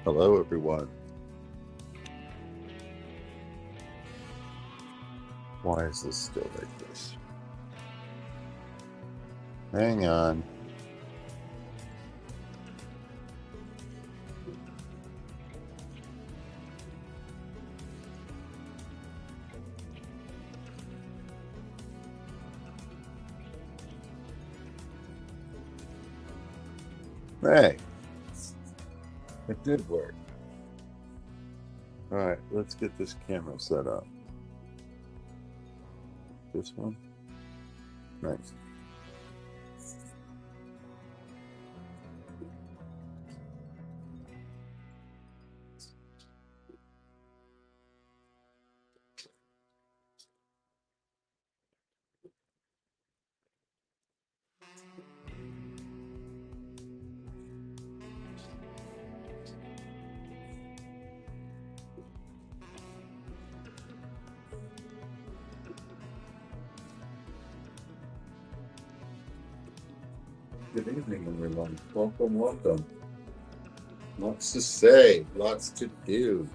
Hello, everyone. Why is this still like this? Hang on. Hey, it did work. All right, let's get this camera set up. This one? Nice. Good evening, everyone. Welcome, welcome. Lots to say, lots to do.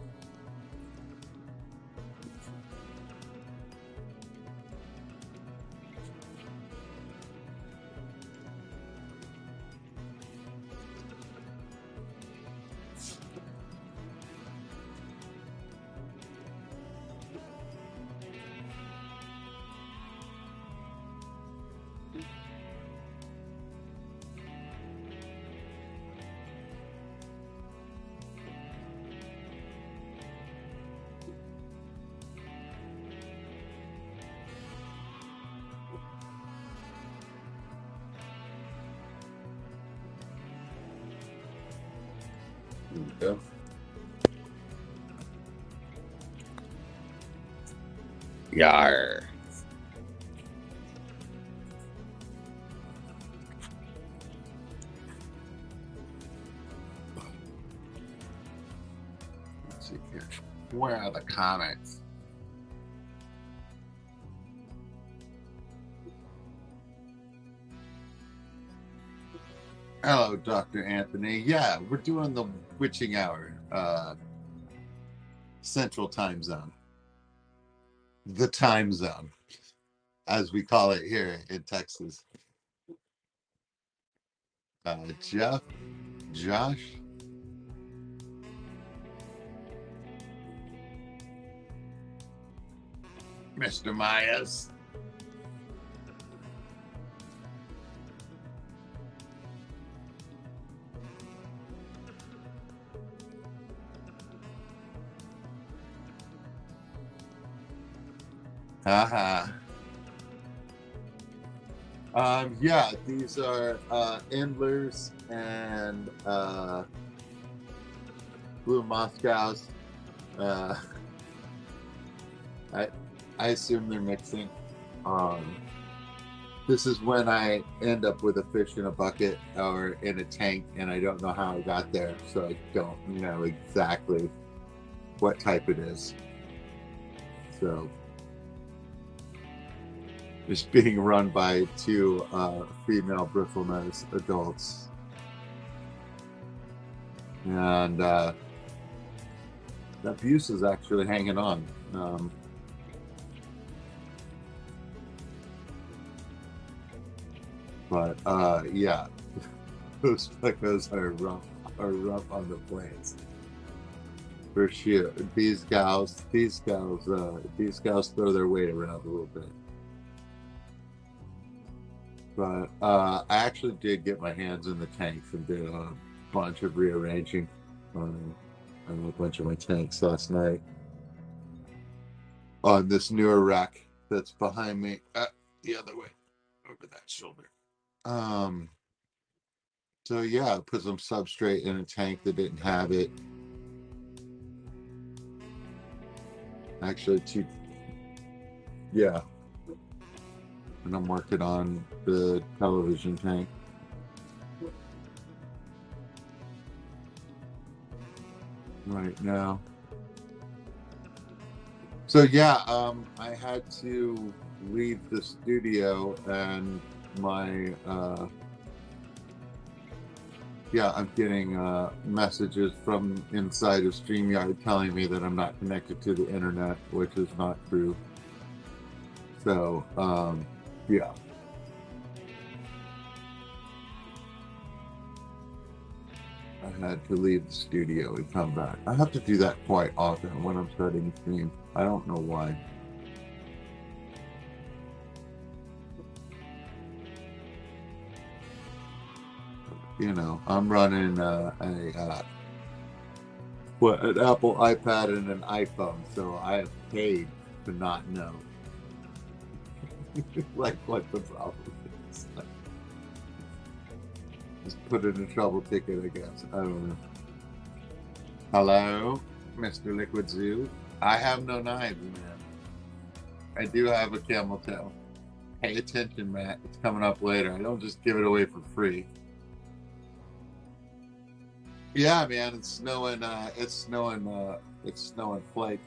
Here we go. Yar. Let's see here. Where are the comments? Hello, Dr. Anthony. Yeah, we're doing the witching hour, Central Time Zone. The time zone, as we call it here in Texas. Jeff, Josh, Mr. Myers. Haha. Yeah, these are Endlers and Blue Moscows. I assume they're mixing. This is when I end up with a fish in a bucket or in a tank, and I don't know how I got there, so I don't know exactly what type it is. So it's being run by two female bristlenose adults. And the abuse is actually hanging on. But yeah, those flickers are rough on the plains. For sure. These gals throw their weight around a little bit. But I actually did get my hands in the tanks and did a bunch of rearranging on a bunch of my tanks last night on this newer rack that's behind me, the other way, over that shoulder. So yeah, I put some substrate in a tank that didn't have it. Actually, yeah. And I'm working on the television tank. Right now. So yeah, I had to leave the studio, and my Yeah, I'm getting messages from inside of StreamYard telling me that I'm not connected to the internet, which is not true. So, yeah. I had to leave the studio and come back. I have to do that quite often when I'm starting a stream. I don't know why. You know, I'm running an Apple iPad and an iPhone, so I have paid to not know. Like what the problem is. Just put in a trouble ticket, I guess. I don't know. Hello, Mr. Liquid Zoo. I have no knives, man. I do have a camel toe. Pay attention, Matt. It's coming up later. I don't just give it away for free. Yeah, man. It's snowing. It's snowing. It's snowing flake.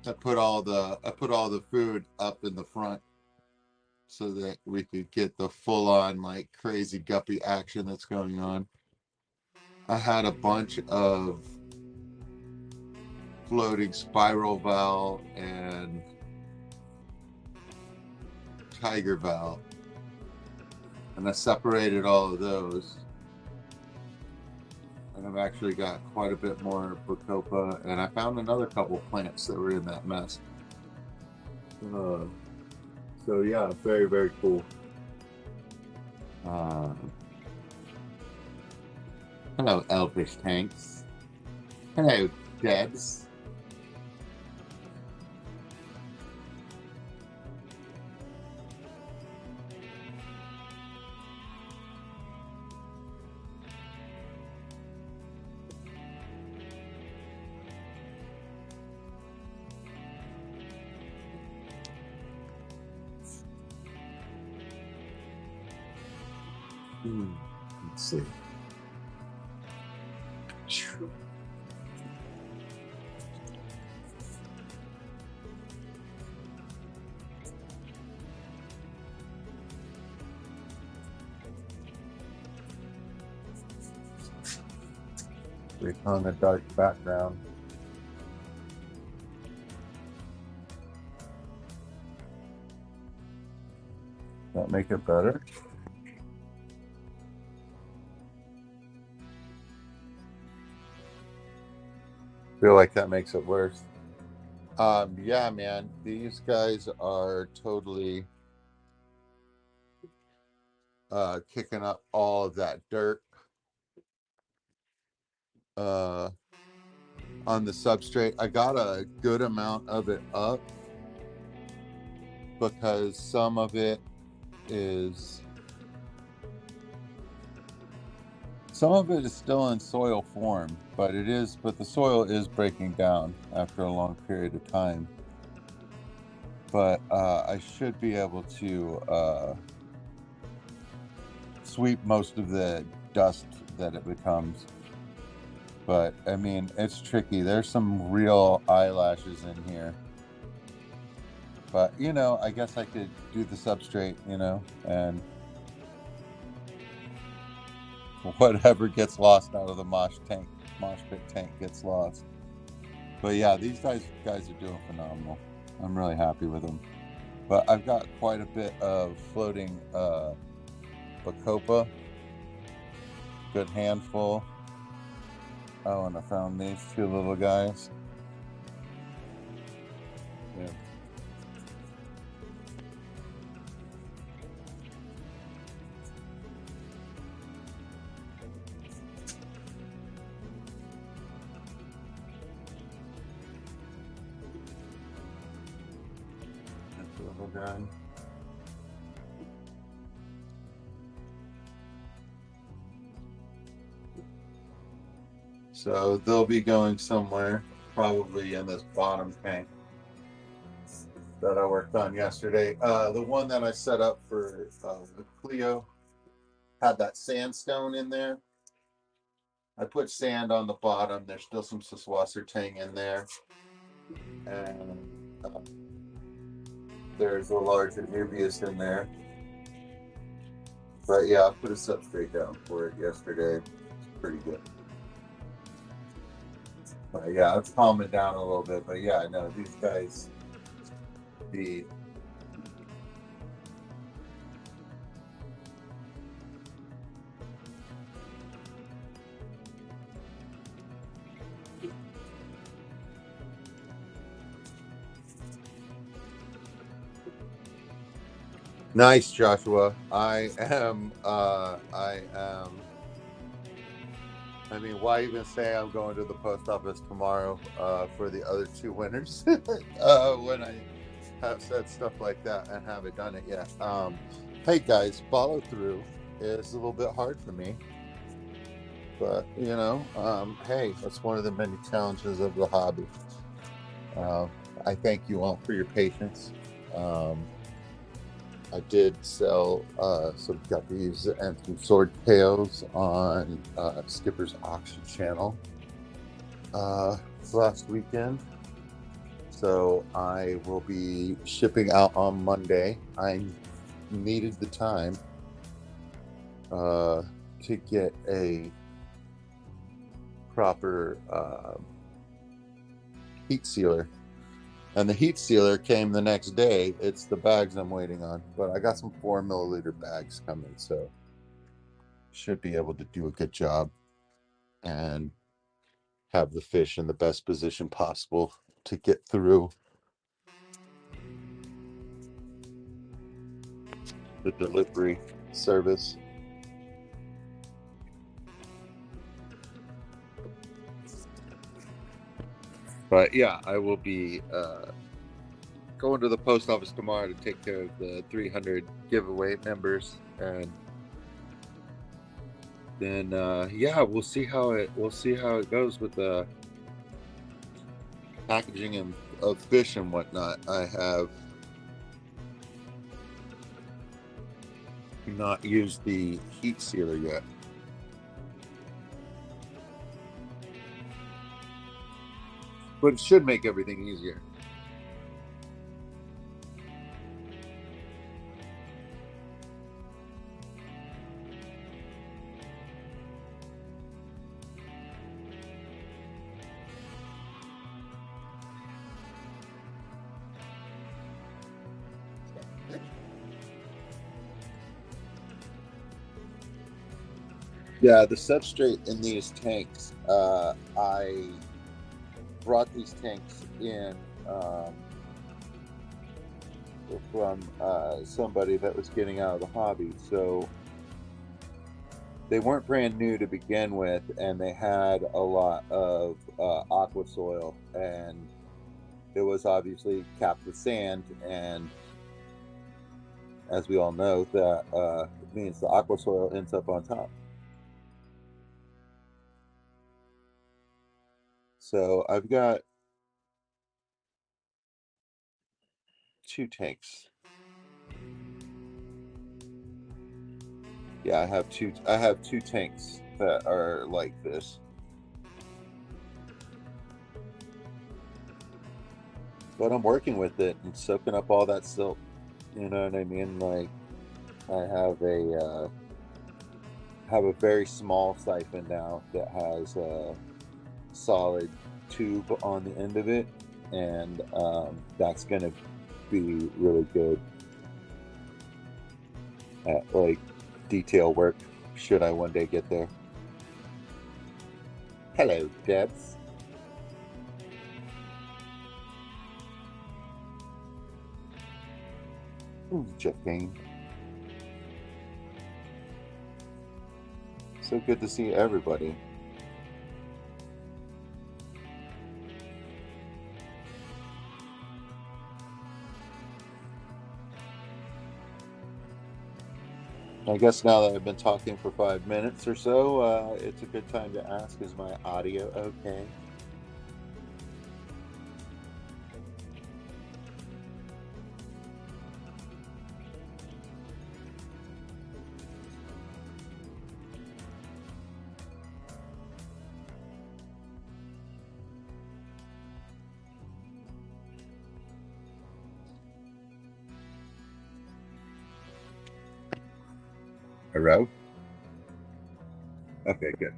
I put all the food up in the front so that we could get the full on like crazy guppy action that's going on. I had a bunch of floating spiral valve and tiger valve, and I separated all of those. And I've actually got quite a bit more Bacopa, and I found another couple plants that were in that mess. So yeah, very, very cool. Hello, elfish tanks. Hello, Debs. Let's see. We found a dark background. That make it better? Feel like that makes it worse. Yeah, man, these guys are totally kicking up all of that dirt on the substrate. I got a good amount of it up because some of it is still in soil form, but the soil is breaking down after a long period of time. But I should be able to sweep most of the dust that it becomes. But I mean, it's tricky. There's some real eyelashes in here. But you know, I guess I could do the substrate, you know, and whatever gets lost out of the mosh pit tank gets lost. But yeah, these guys are doing phenomenal. I'm really happy with them. But I've got quite a bit of floating Bacopa. Good handful. Oh, and I found these two little guys. Yeah. That's a little guy. So they'll be going somewhere, probably in this bottom tank that I worked on yesterday. The one that I set up for Clio had that sandstone in there. I put sand on the bottom. There's still some Saswasser in there. And there's a larger nubius in there. But yeah, I put a substrate down for it yesterday. It's pretty good. But yeah, it's calming down a little bit. But yeah, no, these guys, the nice, Joshua. I mean, why even say I'm going to the post office tomorrow for the other two winners when I have said stuff like that and haven't done it yet. Hey guys, follow through is a little bit hard for me, but hey, that's one of the many challenges of the hobby. Uh, I thank you all for your patience. I did sell some guppies and some sword tails on Skipper's Auction channel last weekend. So I will be shipping out on Monday. I needed the time to get a proper heat sealer. And the heat sealer came the next day. It's the bags I'm waiting on. But I got some 4 milliliter bags coming, so should be able to do a good job and have the fish in the best position possible to get through the delivery service. But yeah, I will be going to the post office tomorrow to take care of the 300 giveaway members, and then yeah, we'll see how it goes with the packaging of fish and whatnot. I have not used the heat sealer yet. But it should make everything easier. Yeah, the substrate in these tanks, I brought these tanks in from somebody that was getting out of the hobby. So they weren't brand new to begin with, and they had a lot of aqua soil, and it was obviously capped with sand. And as we all know, that means the aqua soil ends up on top. So I've got 2 tanks. Yeah, I have two tanks that are like this. But I'm working with it and soaking up all that silt. You know what I mean? Like, I have a very small siphon now that has a solid tube on the end of it, and that's gonna be really good at like detail work should I one day get there. Hello, Debs. Ooh, Jeff Kane. So good to see everybody. I guess now that I've been talking for 5 minutes or so, it's a good time to ask, is my audio okay? A row? Okay, good.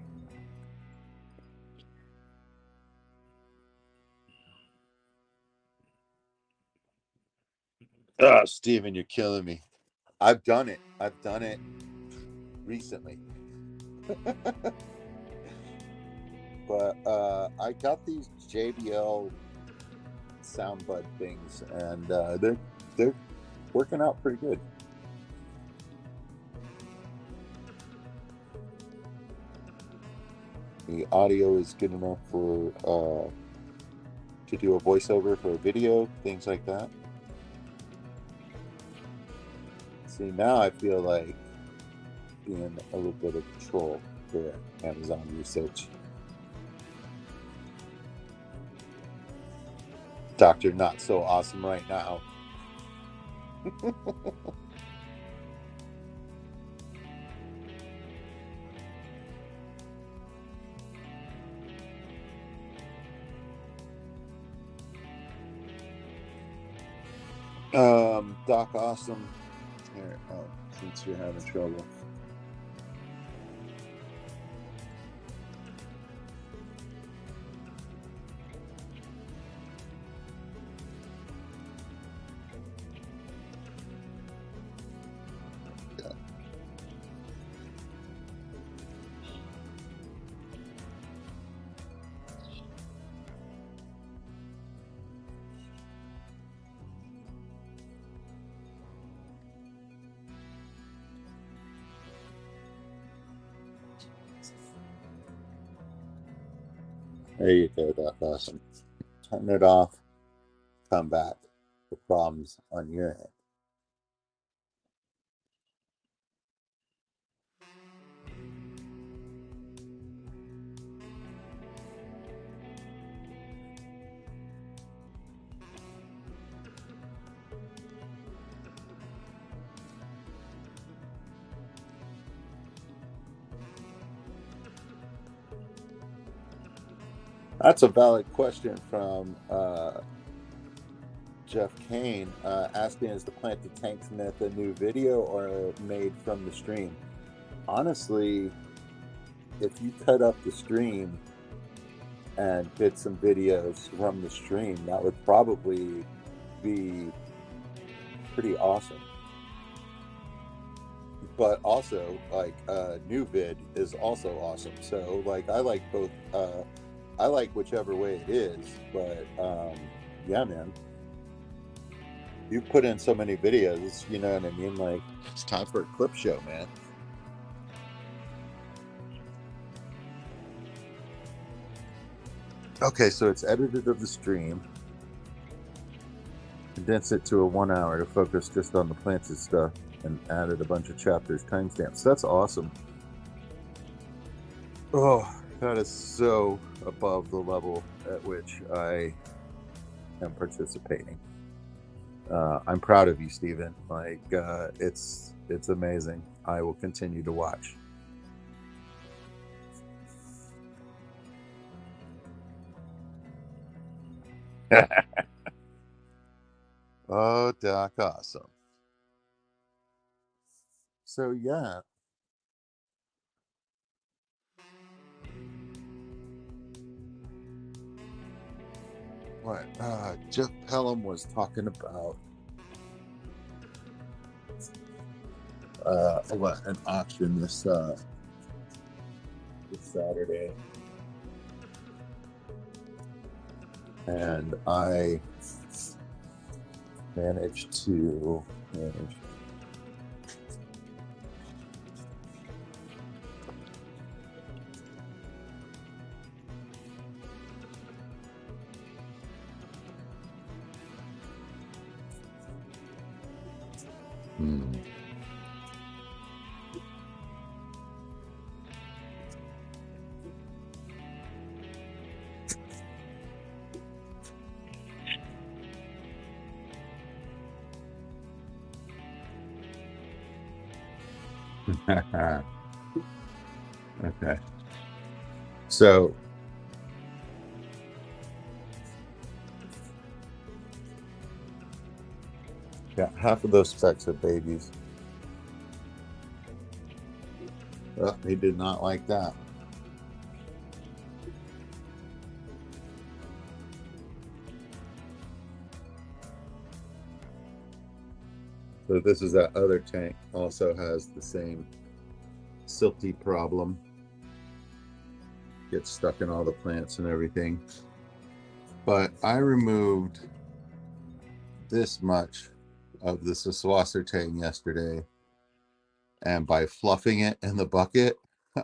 Oh, Steven, you're killing me. I've done it. I've done it recently. But I got these JBL soundbud things, and they're working out pretty good. The audio is good enough for to do a voiceover for a video, things like that. See, now I feel like being a little bit of a troll for Amazon research. Dr. Not So Awesome right now. Doc Awesome. Here, since you're having trouble. There you go, Doc Awesome. Turn it off. Come back. The problem's on your end. That's a valid question from Jeff Kane, asking, is the Plant the Tank Myth a new video or made from the stream? Honestly, if you cut up the stream and did some videos from the stream, that would probably be pretty awesome. But also, like, new vid is also awesome. So, like, I like both. I like whichever way it is. But yeah, man, you put in so many videos. You know what I mean? Like, it's time for a clip show, man. Okay, so it's edited of the stream, condensed it to a 1 hour to focus just on the plants and stuff, and added a bunch of chapters, timestamps. That's awesome. Oh, that is so above the level at which I am participating. I'm proud of you, Steven. Like, it's amazing. I will continue to watch. Oh, Doc Awesome. So yeah. What Jeff Pelham was talking about an auction this Saturday, and I managed to okay. So yeah, half of those specs are babies. Oh, he did not like that. So this is that other tank, also has the same silty problem. Gets stuck in all the plants and everything. But I removed this much of the Saswasser tang yesterday, and by fluffing it in the bucket,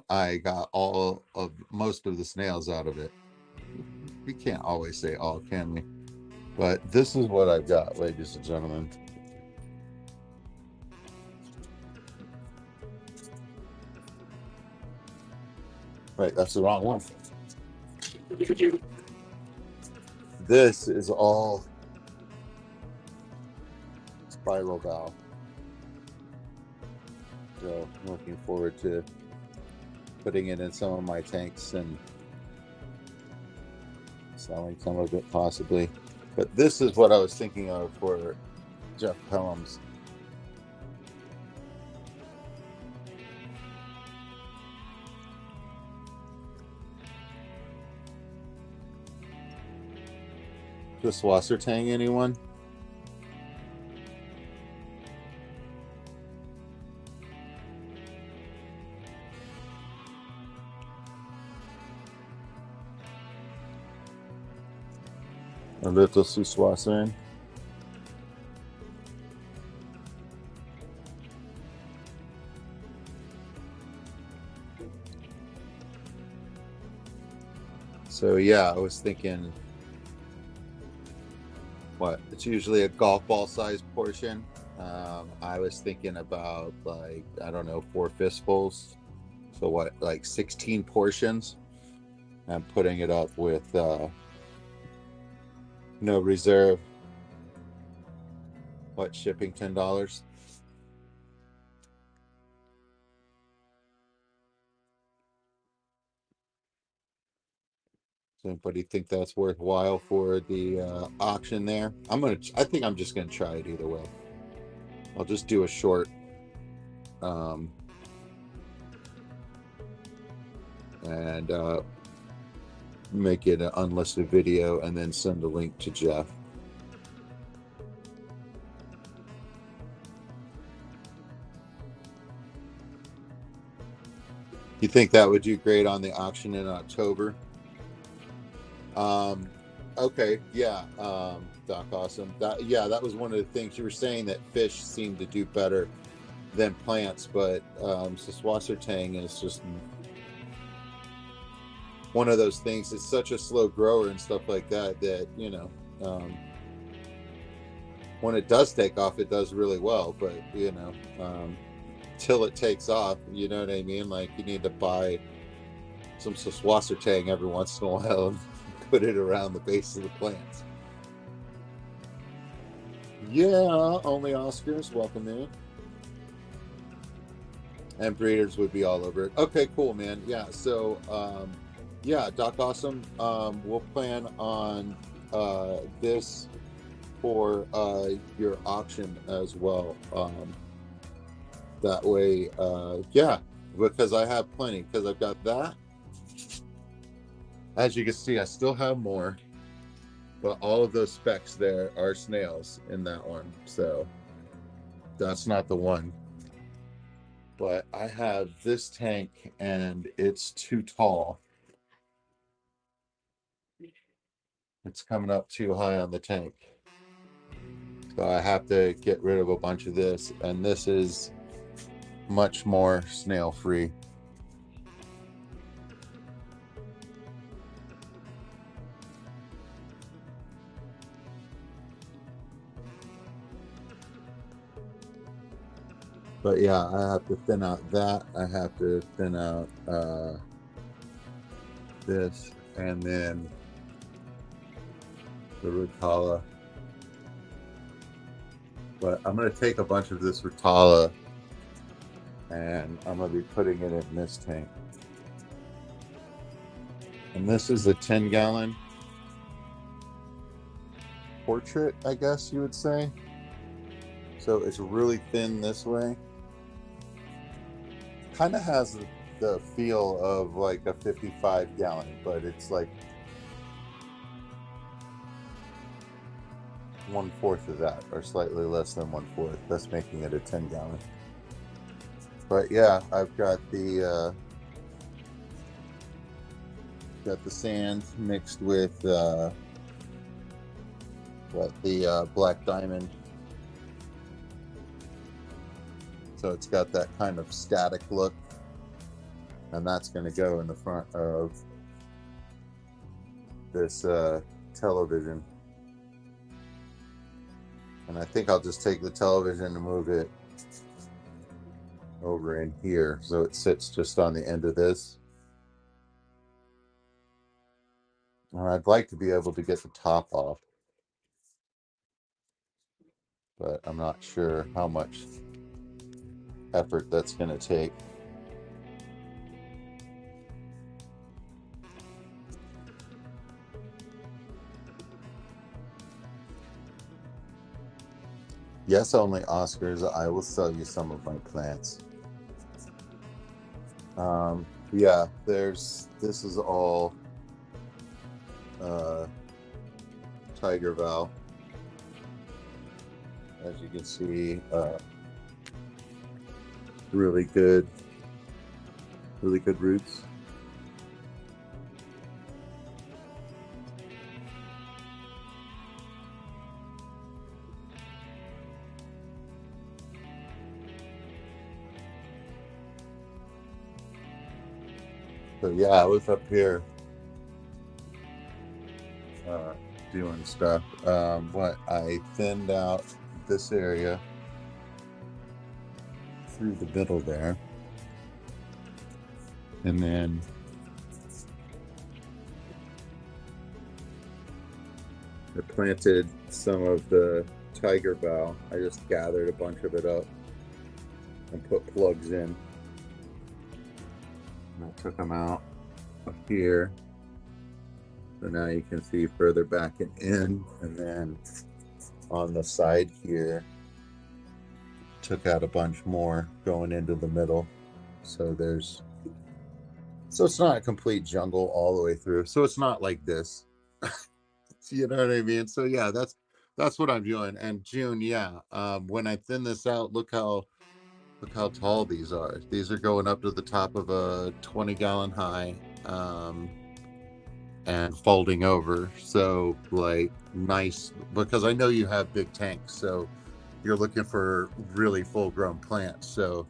I got most of the snails out of it. We can't always say all, can we? But this is what I've got, ladies and gentlemen. Right, that's the wrong one. This is all spiral valve. So I'm looking forward to putting it in some of my tanks and selling some of it possibly. But this is what I was thinking of for Jeff Pelham's. Just Wasser Tang, anyone? A little Süßwasser. So yeah, I was thinking, it's usually a golf ball size portion. I was thinking about, like, I don't know, 4 fistfuls. So like 16 portions. I'm putting it up with no reserve. Shipping $10? Does anybody think that's worthwhile for the auction there? I think I'm just gonna try it either way. I'll just do a short and make it an unlisted video and then send a link to Jeff. You think that would do great on the auction in October? Okay, yeah, Doc Awesome. That was one of the things you were saying, that fish seem to do better than plants, but Süßwasser Tang is just one of those things. It's such a slow grower and stuff like that, you know, when it does take off, it does really well, but you know, till it takes off, you know what I mean? Like, you need to buy some Süßwasser Tang every once in a while and put it around the base of the plants. Yeah, only Oscars, welcome in. And breeders would be all over it. Okay, cool, man. Yeah, so yeah, Doc Awesome, we'll plan on this for your auction as well. That way, yeah, because I have plenty, because I've got that. As you can see, I still have more, but all of those specks there are snails in that one, so that's not the one. But I have this tank and it's too tall. It's coming up too high on the tank. So I have to get rid of a bunch of this, and this is much more snail free. But yeah, I have to thin out that. I have to thin out this, and then the Rutala. But I'm going to take a bunch of this Rutala and I'm going to be putting it in this tank. And this is a 10-gallon portrait, I guess you would say. So it's really thin this way. Kind of has the feel of like a 55 gallon, but it's like 1/4 of that, or slightly less than 1/4. That's making it a 10 gallon. But yeah, I've got the sand mixed with the black diamond, so it's got that kind of static look, and that's going to go in the front of this television. And I think I'll just take the television and move it over in here so it sits just on the end of this. And I'd like to be able to get the top off, but I'm not sure how much effort that's going to take. Yes, only Oscars. I will sell you some of my plants. Yeah, this is all tiger valve. As you can see, really good roots. So yeah, I was up here doing stuff. What I thinned out this area through the middle there, and then I planted some of the tiger bough. I just gathered a bunch of it up and put plugs in. And I took them out up here, so now you can see further back and in, and then on the side here took out a bunch more going into the middle. So it's not a complete jungle all the way through, so it's not like this. You know what I mean? So yeah, that's what I'm doing. And June, yeah, when I thin this out, look how tall these are. These are going up to the top of a 20-gallon high, and folding over. So like nice, because I know you have big tanks, so you're looking for really full-grown plants. So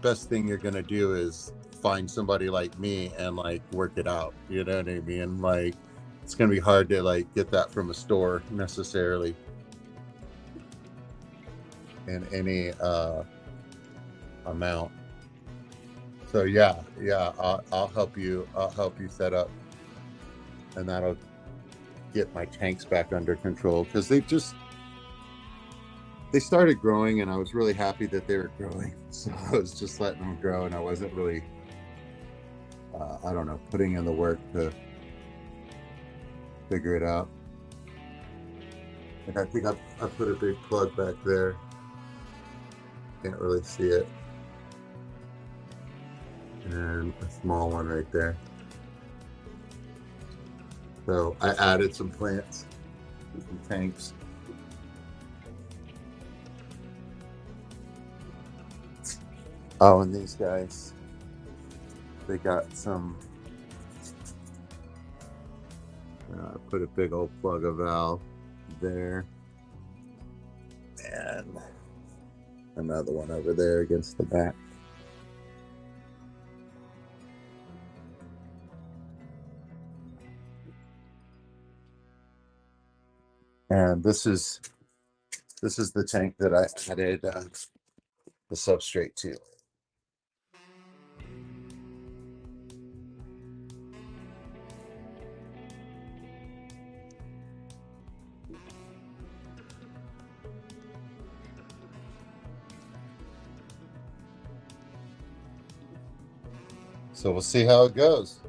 best thing you're gonna do is find somebody like me and like work it out. You know what I mean? Like it's gonna be hard to like get that from a store necessarily in any amount. So yeah, I'll help you set up, and that'll get my tanks back under control, because they started growing and I was really happy that they were growing. So I was just letting them grow, and I wasn't really I don't know, putting in the work to figure it out. And I think I put a big plug back there. Can't really see it. And a small one right there. So I added some plants, some tanks. Oh, and these guys, they got some, put a big old plug of valve there, and another one over there against the back. And this is the tank that I added the substrate to. So we'll see how it goes.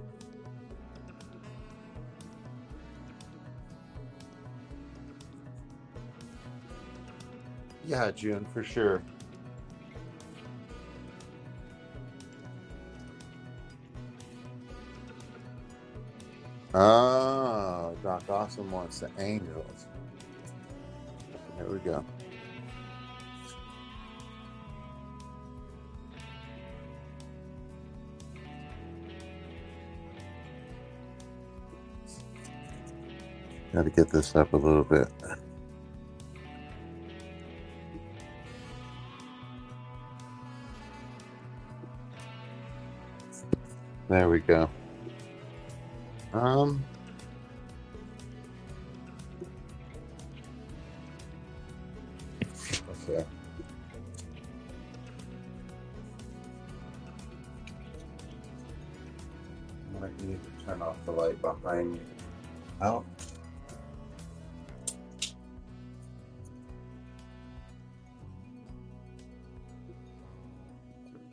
Yeah, June, for sure. Oh, Doc Awesome wants the angels. Here we go. Got to get this up a little bit. There we go. Okay. I might need to turn off the light behind me. Oh.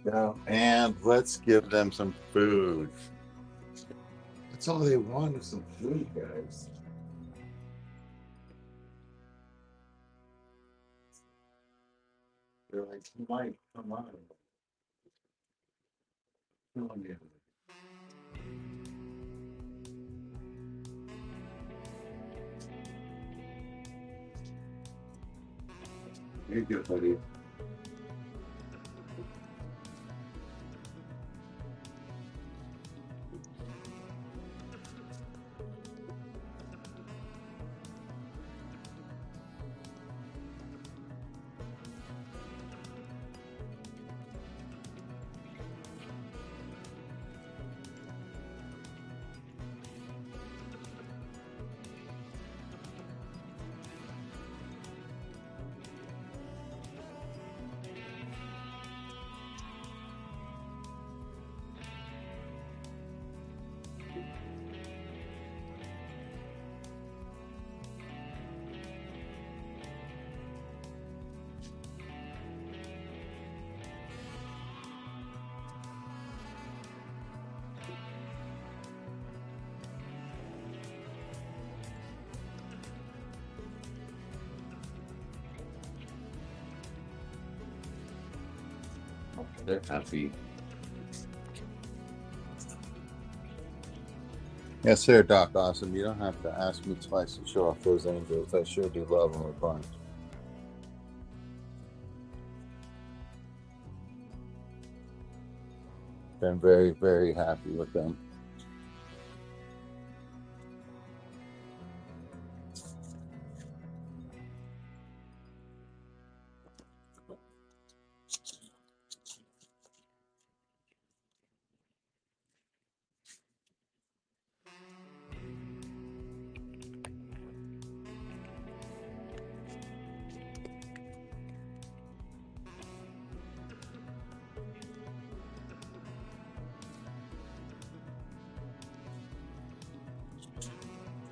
Go. And let's give them some food. That's all they want is some food, guys. They're like, Mike, come on. Come on, man. You're good, buddy. They're happy. Yes, sir, Doc Awesome. You don't have to ask me twice to show off those angels. I sure do love them a bunch. Been very, very happy with them.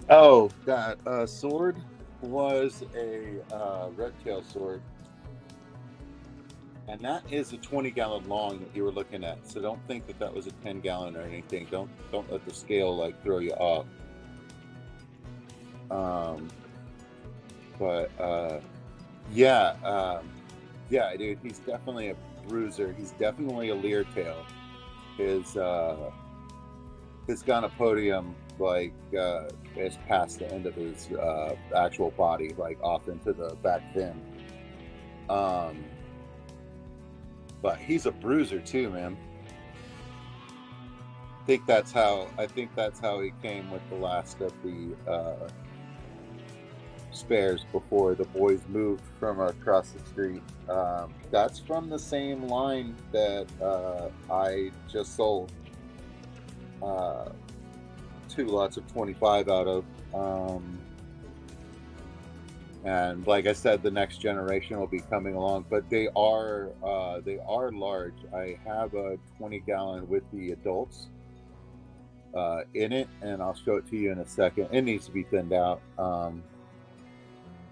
Oh, that sword was a red tail sword. And that is a 20-gallon long that you were looking at. So don't think that that was a 10-gallon or anything. Don't let the scale like throw you off. But yeah, yeah, dude, he's definitely a bruiser. He's definitely a leer tail. His gonopodium like is past the end of his actual body, like off into the back fin. But he's a bruiser too, man. I think that's how he came with the last of the spares before the boys moved from across the street. That's from the same line that I just sold 2 lots of 25 out of. And like I said, the next generation will be coming along, but they are large. I have a 20-gallon with the adults in it, and I'll show it to you in a second. It needs to be thinned out,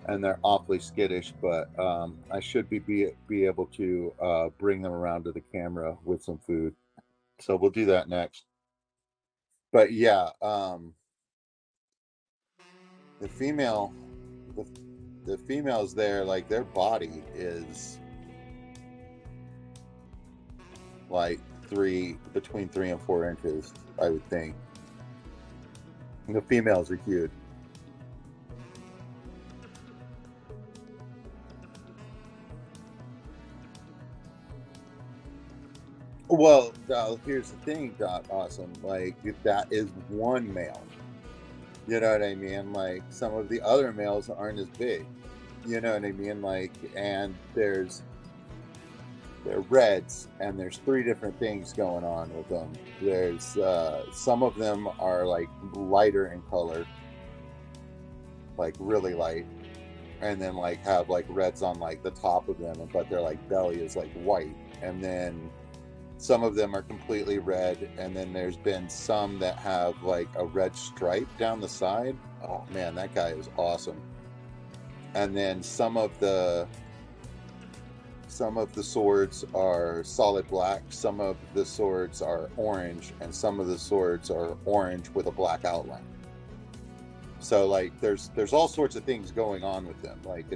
and they're awfully skittish, but I should be able to bring them around to the camera with some food. So we'll do that next. But yeah, the females there, like their body is like between 3 and 4 inches, I would think. The females are cute. Well, here's the thing, Doc. Awesome. Like that is one male. You know what I mean? Like some of the other males aren't as big. You know what I mean? Like, and they're reds, and there's three different things going on with them. There's some of them are like lighter in color, like really light, and then like have like reds on like the top of them, but their like belly is like white, and then some of them are completely red, and then there's been some that have like a red stripe down the side. Oh man, that guy is awesome. And then some of the swords are solid black, some of the swords are orange, and some of the swords are orange with a black outline. So like there's all sorts of things going on with them. Like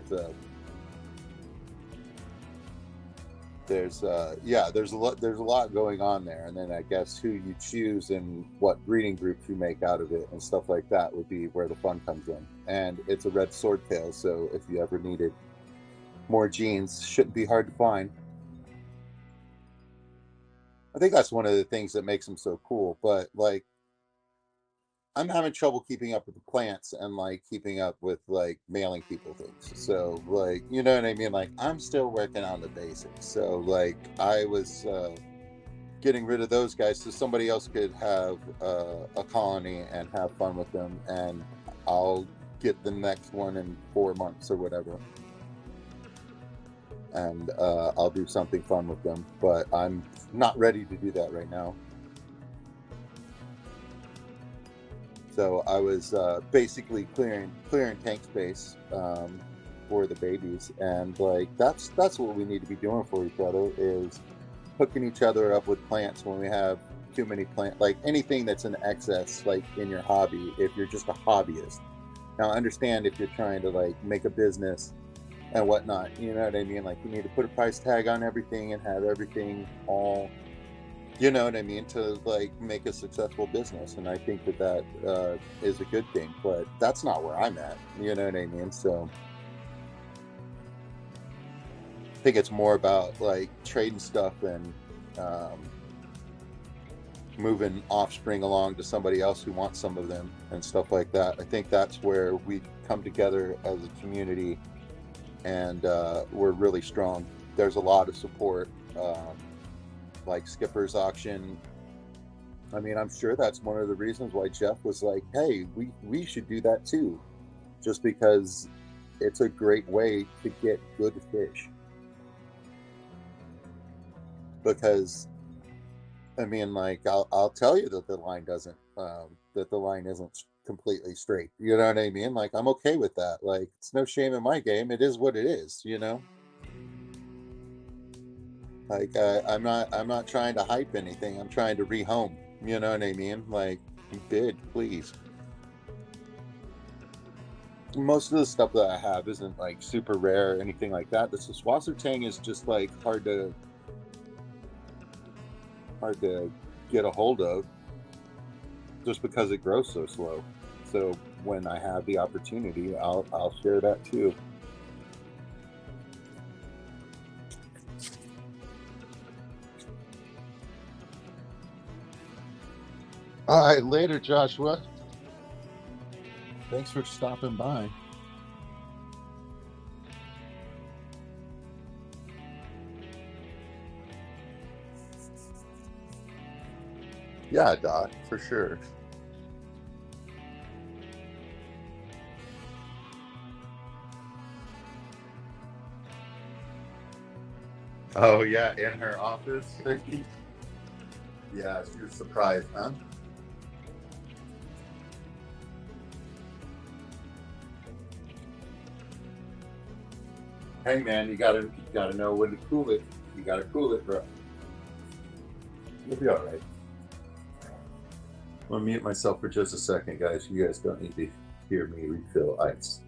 there's a lot going on there. And then I guess who you choose and what breeding groups you make out of it and stuff like that would be where the fun comes in. And it's a red swordtail, so if you ever needed more genes, shouldn't be hard to find. I think that's one of the things that makes them so cool. But like I'm having trouble keeping up with the plants and like keeping up with like mailing people things. So like you know what I mean? Like I'm still working on the basics. So like I was getting rid of those guys so somebody else could have a colony and have fun with them, and I'll get the next one in 4 months or whatever, and I'll do something fun with them. But I'm not ready to do that right now. So I was basically clearing tank space for the babies, and like that's what we need to be doing for each other is hooking each other up with plants when we have too many plant, like anything that's in excess, like in your hobby. If you're just a hobbyist, now I understand if you're trying to like make a business and whatnot, you know what I mean? Like you need to put a price tag on everything and have everything all, you know what I mean, to like make a successful business. And I think that is a good thing, but that's not where I'm at. You know what I mean? So I think it's more about like trading stuff and um, moving offspring along to somebody else who wants some of them and stuff like that. I think that's where we come together as a community, and we're really strong. There's a lot of support, like Skipper's auction. I mean, I'm sure that's one of the reasons why Jeff was like, "Hey, we should do that too," just because it's a great way to get good fish. Because I mean, like I'll tell you that the line doesn't that the line isn't completely straight. You know what I mean? Like I'm okay with that. Like it's no shame in my game. It is what it is. You know. Like I'm not trying to hype anything. I'm trying to rehome. You know what I mean? Like bid, please. Most of the stuff that I have isn't like super rare or anything like that. The Swasser Tang is just like hard to get a hold of just because it grows so slow. So when I have the opportunity, I'll share that too. All right, later, Joshua. Thanks for stopping by. Yeah, Doc, for sure. Oh yeah, in her office. Yeah, she was surprised, huh? Hey man, you gotta know when to cool it. You gotta cool it, bro. You'll be all right. I'll mute myself for just a second, guys. You guys don't need to hear me refill ice.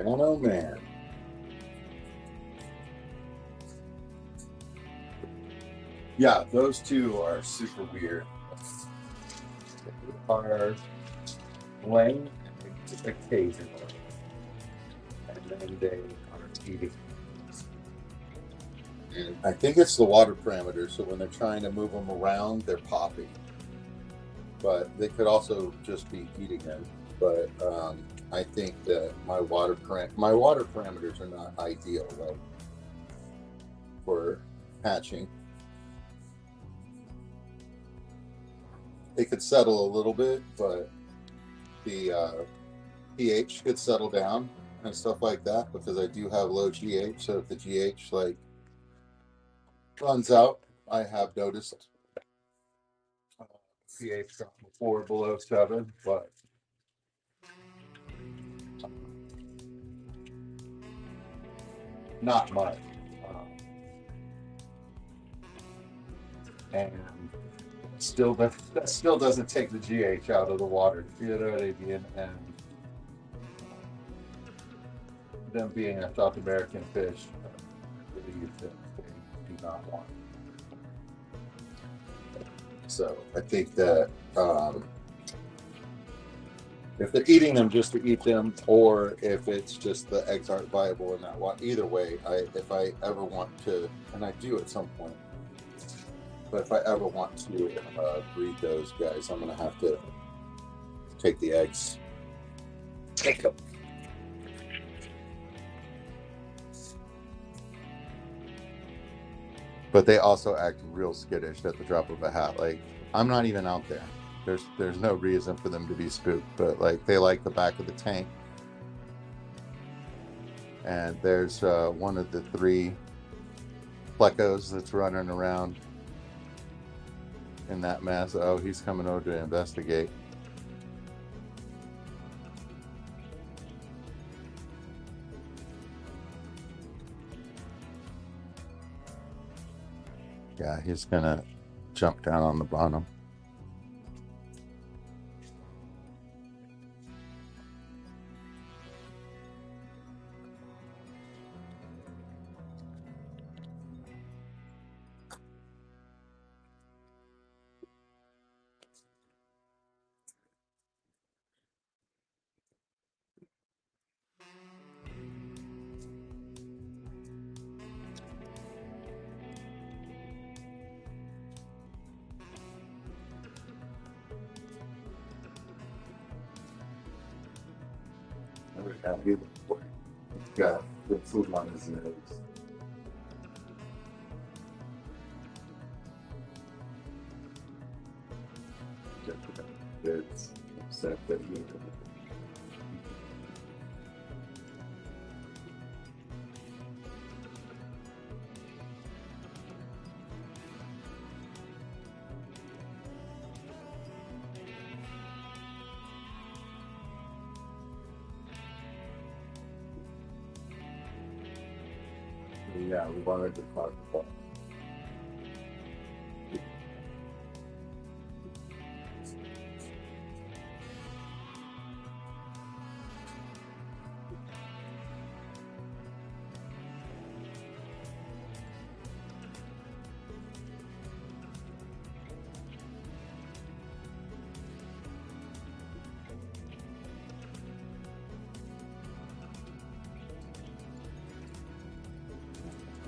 Man, oh man. Yeah, those two are super weird. They are laying occasionally, and then they are eating. And I think it's the water parameter, so when they're trying to move them around, they're popping. But they could also just be eating them. But I think that my water parameters are not ideal, right, for hatching. They could settle a little bit, but the pH could settle down and stuff like that, because I do have low GH. So if the GH like runs out, I have noticed pH drop before below 7, but not much. And that still doesn't take the GH out of the water. You know what I mean? And them being a South American fish, I believe that they do not want. So I think that if they're eating them just to eat them, or if it's just the eggs aren't viable in that one, either way, if I ever want to, and I do at some point, but if I ever want to breed those guys, I'm going to have to take the eggs. Take them. But they also act real skittish at the drop of a hat. Like, I'm not even out there. There's no reason for them to be spooked, but like they like the back of the tank. And there's one of the 3 plecos that's running around in that mess. Oh, he's coming over to investigate. Yeah, he's gonna jump down on the bottom. He's got good food on his nose. It's upset that he yeah, we wanted to talk about.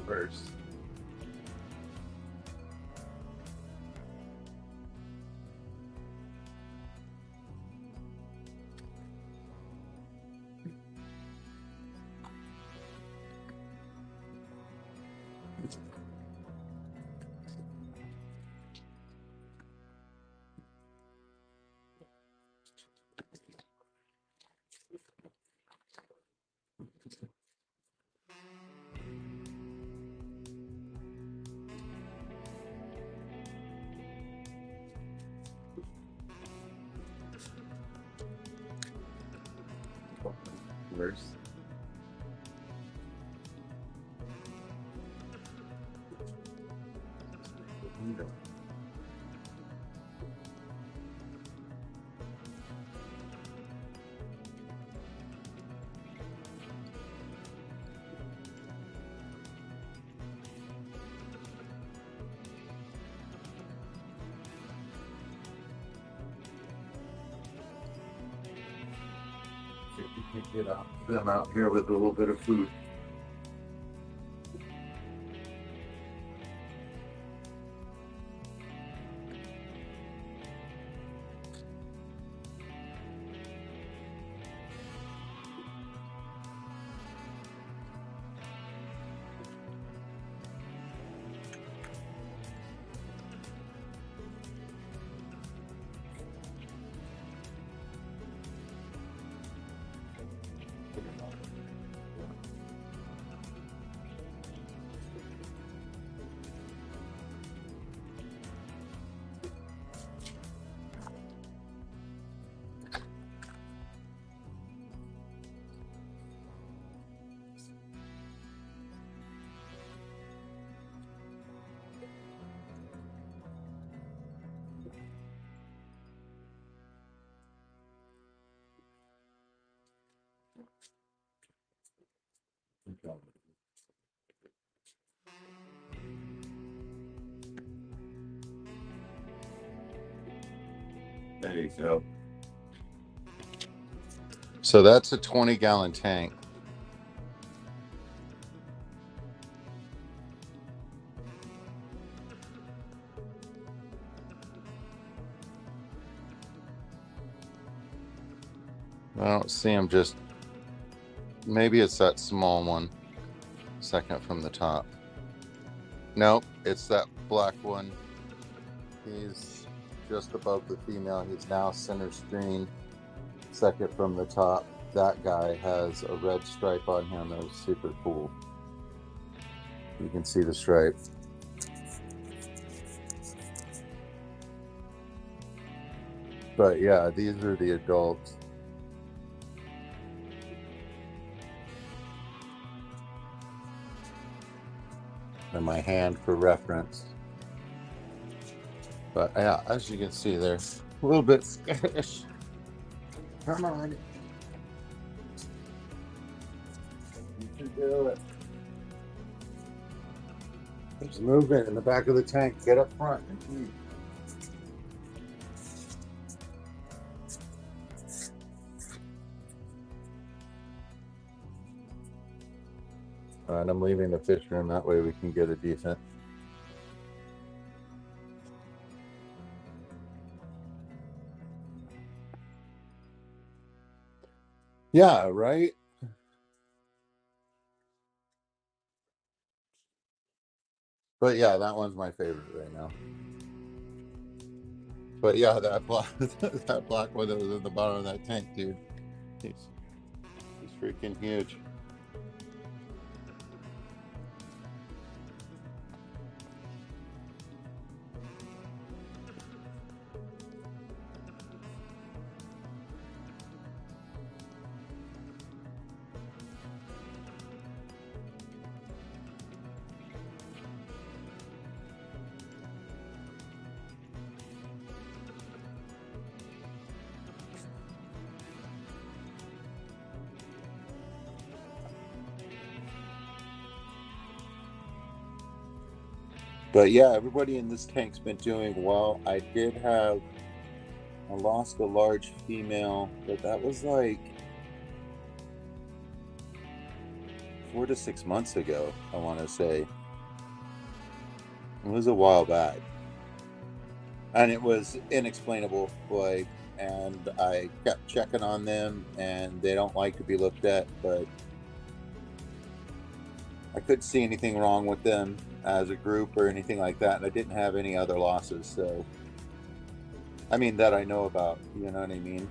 First. First. Get them out here with a little bit of food. There you go. So that's a 20-gallon tank. I don't see him, just maybe it's that small one, second from the top. Nope, it's that black one. He's just above the female. He's now center screen, second from the top. That guy has a red stripe on him. That was super cool. You can see the stripe. But yeah, these are the adults. And my hand for reference. But yeah, as you can see, they're a little bit skittish. Come on. You can do it. There's movement in the back of the tank. Get up front and eat. All right, I'm leaving the fish room. That way we can get a decent. Yeah, right? But yeah, that one's my favorite right now. But yeah, that black, that black one that was in the bottom of that tank, dude. He's freaking huge. But yeah, everybody in this tank's been doing well. I lost a large female, but that was like 4 to 6 months ago, I want to say. It was a while back. And it was inexplainable, like, and I kept checking on them, and they don't like to be looked at, but I couldn't see anything wrong with them as a group or anything like that, and I didn't have any other losses, so I mean that I know about, you know what I mean?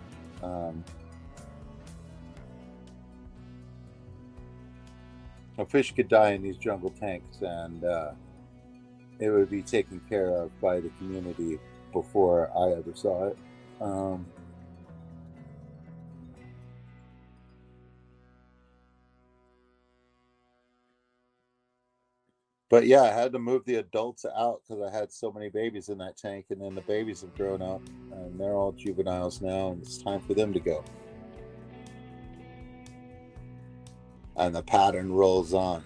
A fish could die in these jungle tanks, and it would be taken care of by the community before I ever saw it. But yeah, I had to move the adults out because I had so many babies in that tank, and then the babies have grown up and they're all juveniles now, and it's time for them to go. And the pattern rolls on.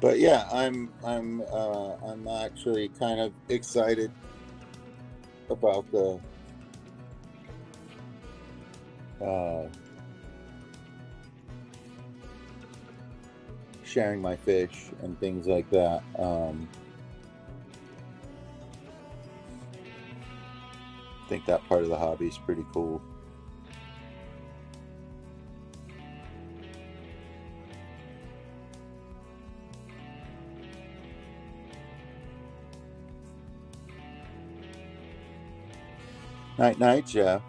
But yeah, I'm actually kind of excited about the uh, sharing my fish and things like that. I think that part of the hobby is pretty cool. Night, night, Jeff.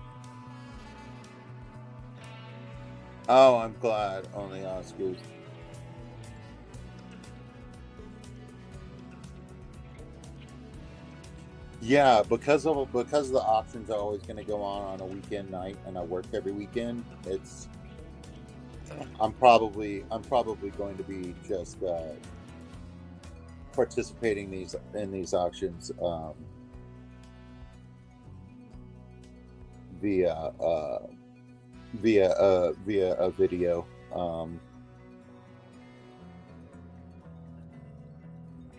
Oh, I'm glad. Only Oscars. Yeah, because the auctions are always going to go on a weekend night, and I work every weekend. I'm probably going to be just participating in these auctions via via a video.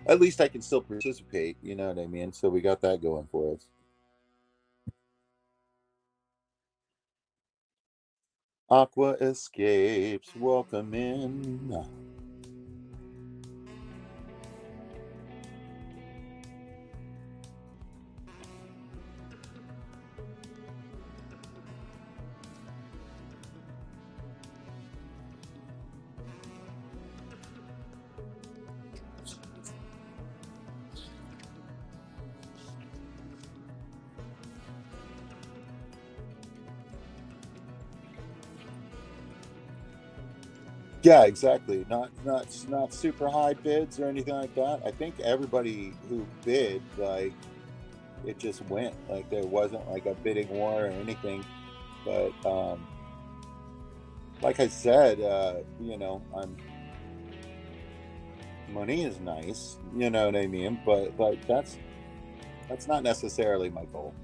At least I can still participate. You know what I mean? So we got that going for us. Aqua Escapes, welcome in. Yeah, exactly. Not super high bids or anything like that. I think everybody who bid, like, it just went. Like, there wasn't like a bidding war or anything. But like I said, I'm money is nice, you know what I mean? But like that's not necessarily my goal.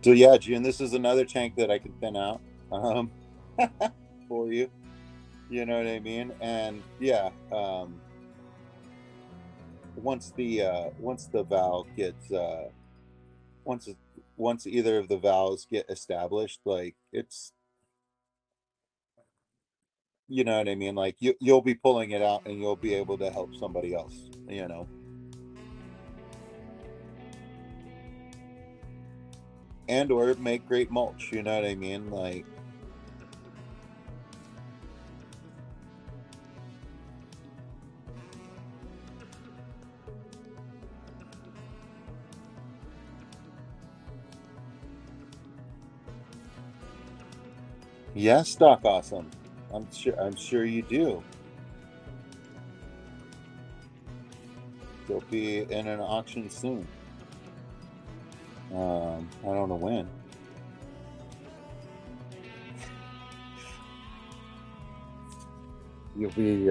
So yeah, June, this is another tank that I can thin out um, for you. You know what I mean? And yeah, once the valve gets once once either of the valves get established, like it's you know what I mean. Like you'll be pulling it out, and you'll be able to help somebody else. You know, and or make great mulch. You know what I mean? Like yes, Doc, awesome. I'm sure you do. They'll be in an auction soon. I don't know when. You'll be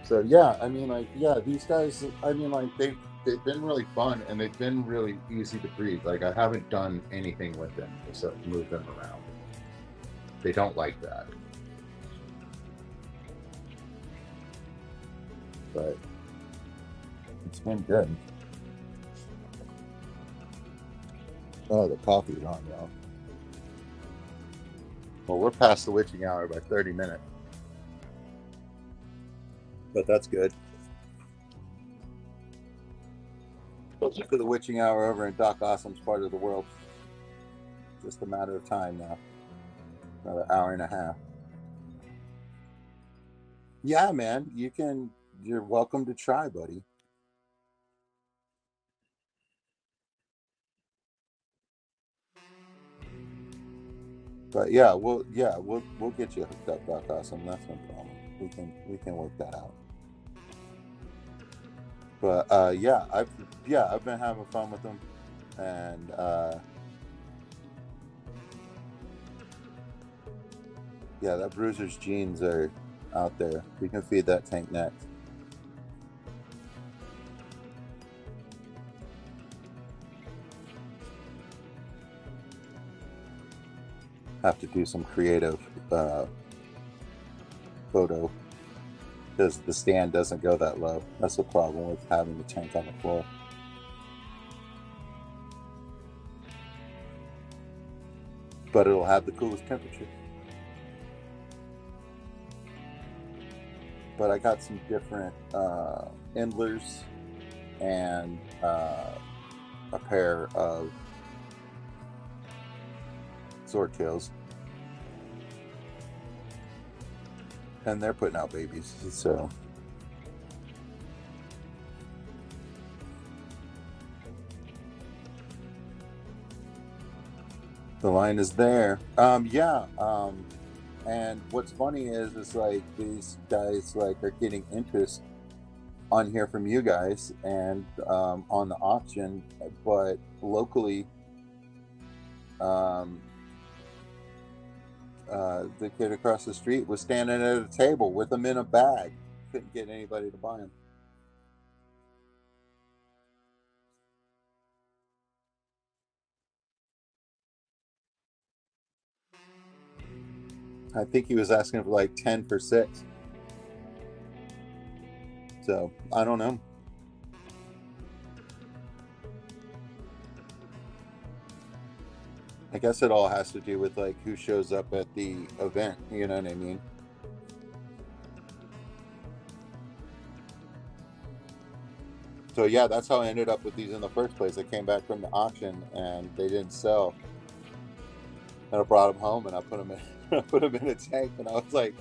so yeah, I mean like yeah, these guys I mean like they've been really fun and they've been really easy to breed. Like I haven't done anything with them except move them around. They don't like that. But it's been good. Oh, the coffee's on, y'all. Well, we're past the witching hour by 30 minutes, but that's good. Closer to the witching hour over in Doc Awesome's part of the world. Just a matter of time now. Another hour and a half. Yeah, man, you can. You're welcome to try, buddy. But we'll get you hooked up, Doc Awesome. That's no problem. We can work that out. But I've been having fun with them, and that Bruiser's genes are out there. We can feed that tank next. Have to do some creative photo, because the stand doesn't go that low. That's the problem with having the tank on the floor. But it'll have the coolest temperature. But I got some different endlers and a pair of swordtails, and they're putting out babies, so the line is there. And what's funny is like these guys like are getting interest on here from you guys and on the auction, but locally the kid across the street was standing at a table with them in a bag. Couldn't get anybody to buy them. I think he was asking for like 10 for 6. So I don't know. I guess it all has to do with like who shows up at the event, you know what I mean? So yeah, that's how I ended up with these in the first place. I came back from the auction and they didn't sell, and I brought them home and I put them in, I put them in a tank, and I was like,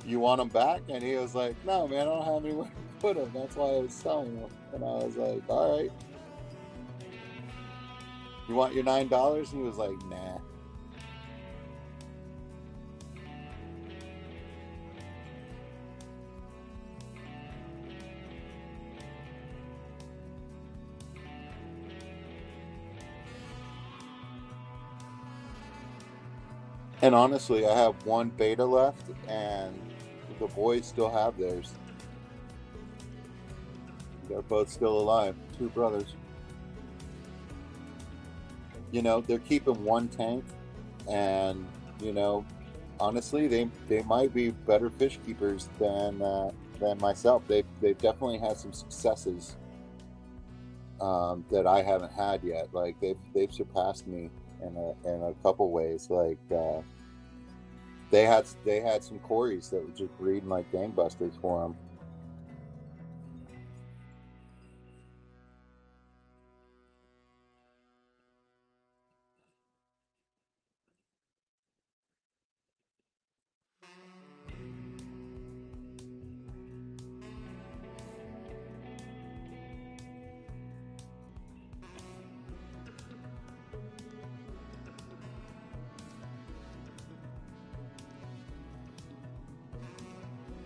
"You want them back?" And he was like, "No, man, I don't have anywhere to put them. That's why I was selling them." And I was like, "All right, you want your $9?" And he was like, "Nah." And honestly, I have one beta left, and the boys still have theirs. They're both still alive. 2 brothers. You know, they're keeping one tank, and you know, honestly, they might be better fish keepers than myself. They've definitely had some successes that I haven't had yet. Like they've surpassed me in a couple ways. Like they had some Corys that were just breeding like gangbusters for them.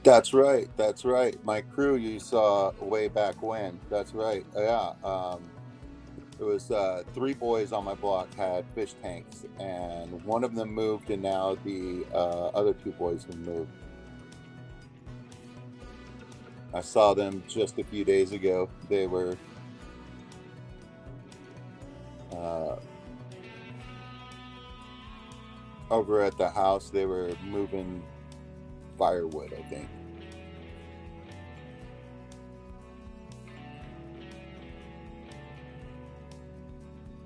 That's right. That's right. My crew you saw way back when. That's right. Yeah. It was 3 boys on my block had fish tanks, and one of them moved, and now the other 2 boys have moved. I saw them just a few days ago. They were over at the house. They were moving firewood, I think.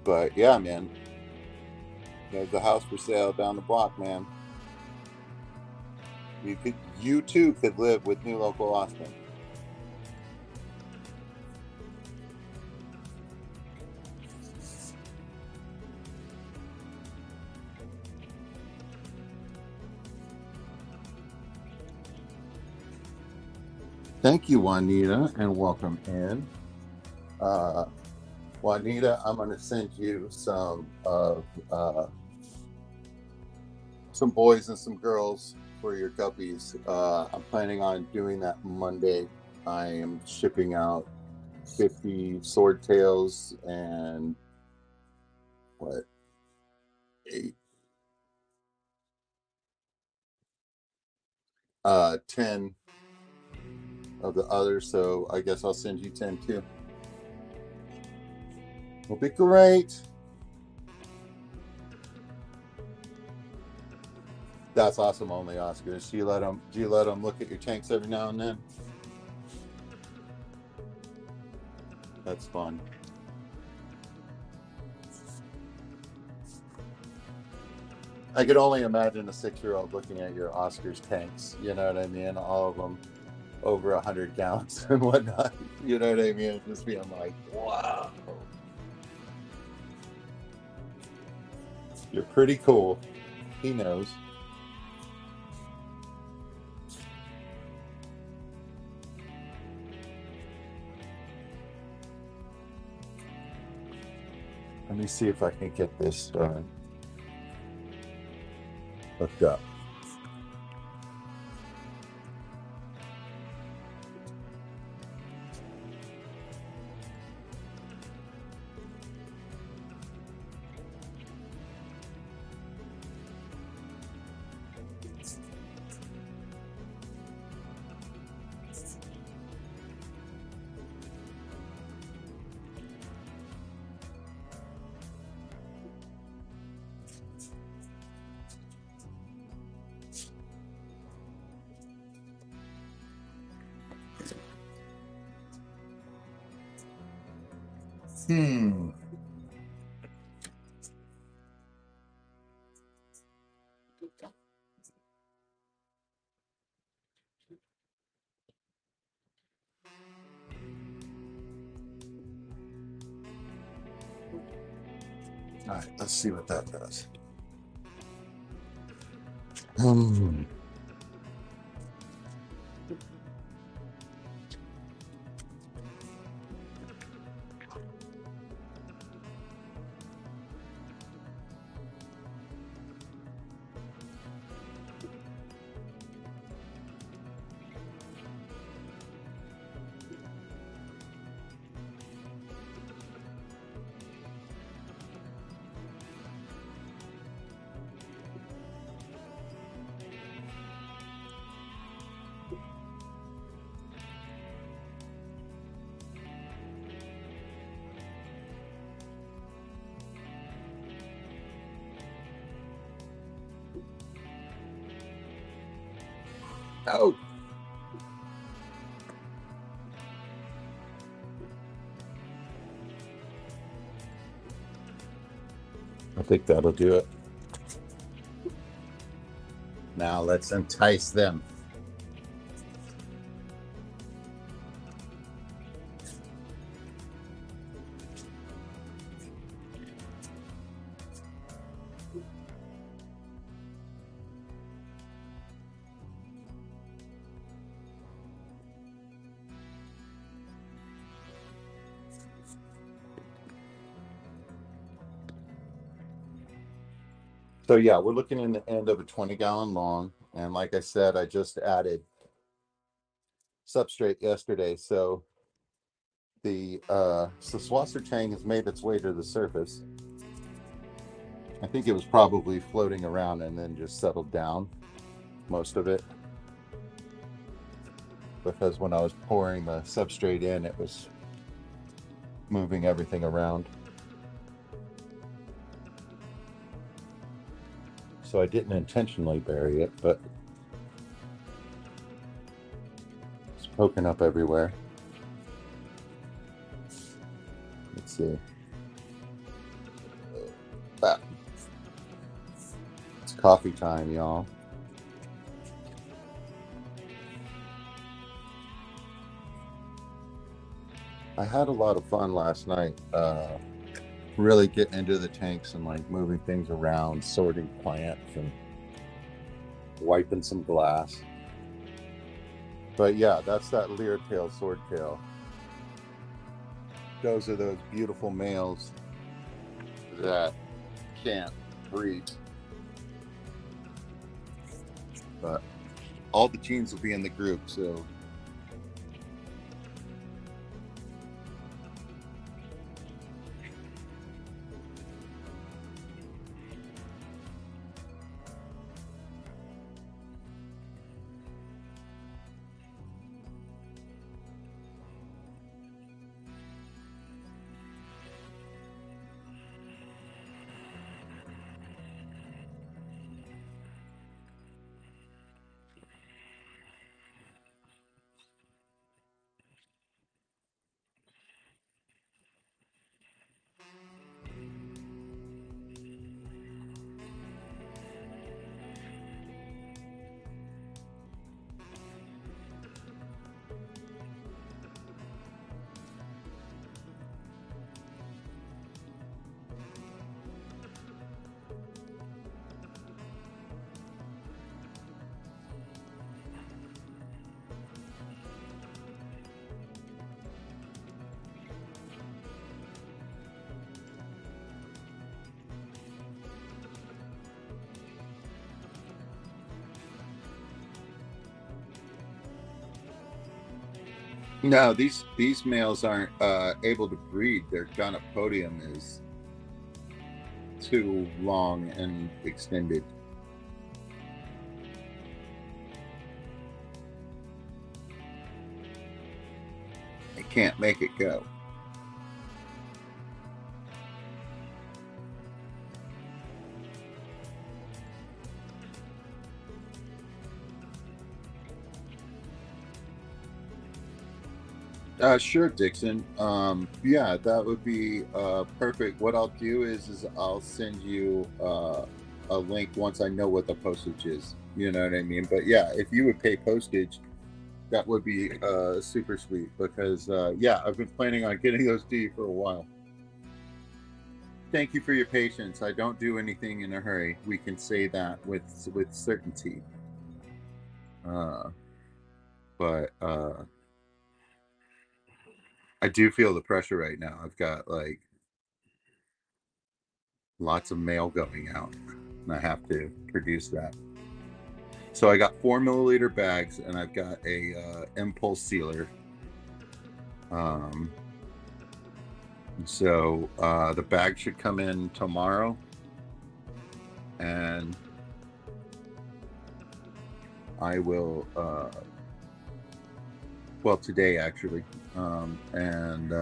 But yeah, man, there's a house for sale down the block, man. You too could live with New Local Austin. Thank you, Juanita, and welcome in. Juanita, I'm going to send you some of some boys and some girls for your guppies. I'm planning on doing that Monday. I am shipping out 50 swordtails and what, 10 of the others. So I guess I'll send you 10 too. Will be great. That's awesome. Only Oscar. Do you let them look at your tanks every now and then? That's fun. I could only imagine a 6-year-old looking at your Oscar's tanks. You know what I mean? All of them over 100 gallons and whatnot. You know what I mean? Just being like, wow. You're pretty cool. He knows. Let me see if I can get this hooked up. All right, let's see what that does. Oh. I think that'll do it. Now let's entice them. So yeah, we're looking in the end of a 20-gallon long. And like I said, I just added substrate yesterday. So the Swasser tank has made its way to the surface. I think it was probably floating around and then just settled down, most of it. Because when I was pouring the substrate in, it was moving everything around. So I didn't intentionally bury it, but it's poking up everywhere. Let's see. It's coffee time, y'all. I had a lot of fun last night. Really getting into the tanks and like moving things around, sorting plants and wiping some glass. But yeah, that's that leertail swordtail. Those are those beautiful males that can't breed. but all the genes will be in the group, so. No, these males aren't able to breed. Their gonopodium is too long and extended. They can't make it go. Sure, Dixon. Yeah, that would be perfect. What I'll do is I'll send you a link once I know what the postage is. You know what I mean? But yeah, if you would pay postage, that would be super sweet because yeah, I've been planning on getting those to you for a while. Thank you for your patience. I don't do anything in a hurry. We can say that with certainty. Uh, but I do feel the pressure right now. I've got like lots of mail going out, and I have to produce that. So I got 4 milliliter bags, and I've got a impulse sealer. So the bag should come in tomorrow, and I will. Well, today actually, and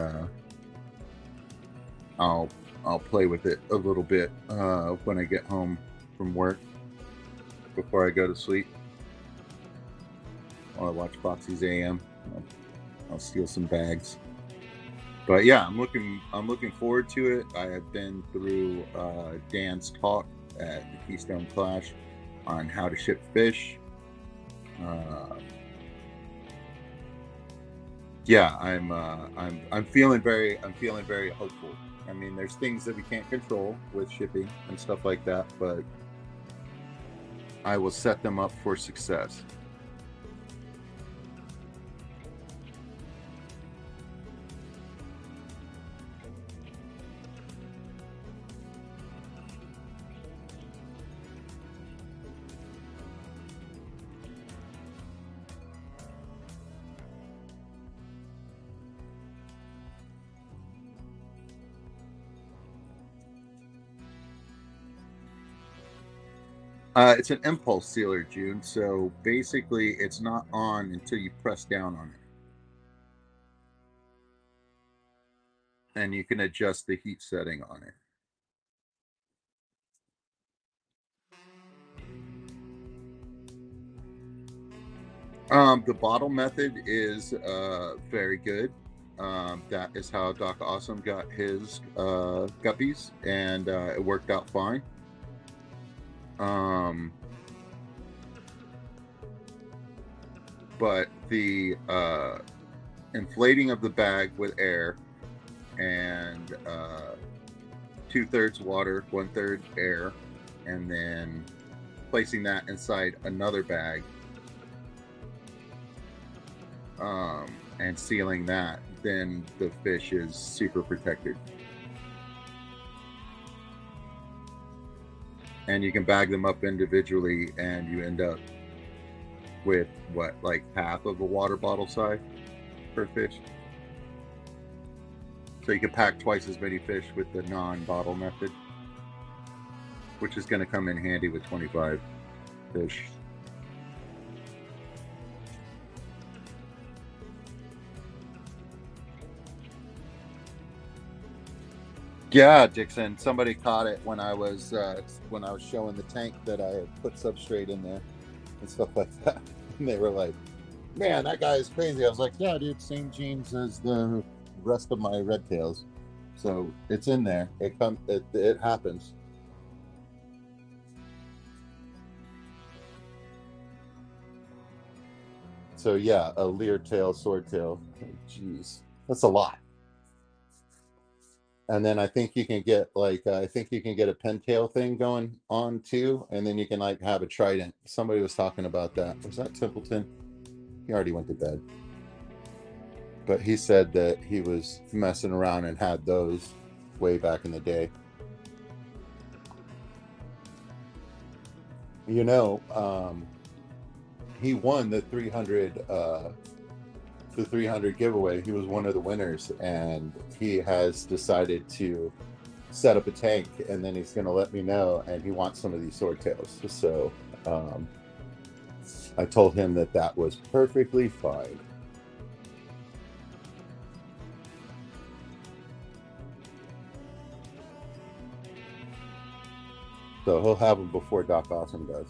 I'll play with it a little bit when I get home from work before I go to sleep. While I watch Foxy's AM, I'll steal some bags. But yeah, I'm looking forward to it. I have been through Dan's talk at the Keystone Clash on how to ship fish. Yeah, I'm feeling very hopeful. I mean, there's things that we can't control with shipping and stuff like that, but I will set them up for success. It's an impulse sealer, June. So basically, it's not on until you press down on it, and you can adjust the heat setting on it. The bottle method is very good. That is how Doc Awesome got his guppies, and it worked out fine. But the inflating of the bag with air and 2/3 water, 1/3 air, and then placing that inside another bag and sealing that, then the fish is super protected. And you can bag them up individually, and you end up with what, like half of a water bottle size per fish. So you can pack twice as many fish with the non-bottle method, which is going to come in handy with 25 fish. Yeah, Dixon. Somebody caught it when I was showing the tank that I had put substrate in there and stuff like that. And they were like, "Man, that guy is crazy." I was like, "Yeah, dude, same genes as the rest of my red tails, so it's in there. It happens." So yeah, a leer tail, swordtail. Jeez, that's a lot. And then I think you can get like I think you can get a pintail thing going on too, and then you can like have a trident. Somebody was talking about that. Was that Templeton? He already went to bed, but he said that he was messing around and had those way back in the day. You know, he won the 300 giveaway. He was one of the winners, and he has decided to set up a tank, and then he's going to let me know, and he wants some of these swordtails. So I told him that that was perfectly fine. So he'll have them before Doc Awesome does.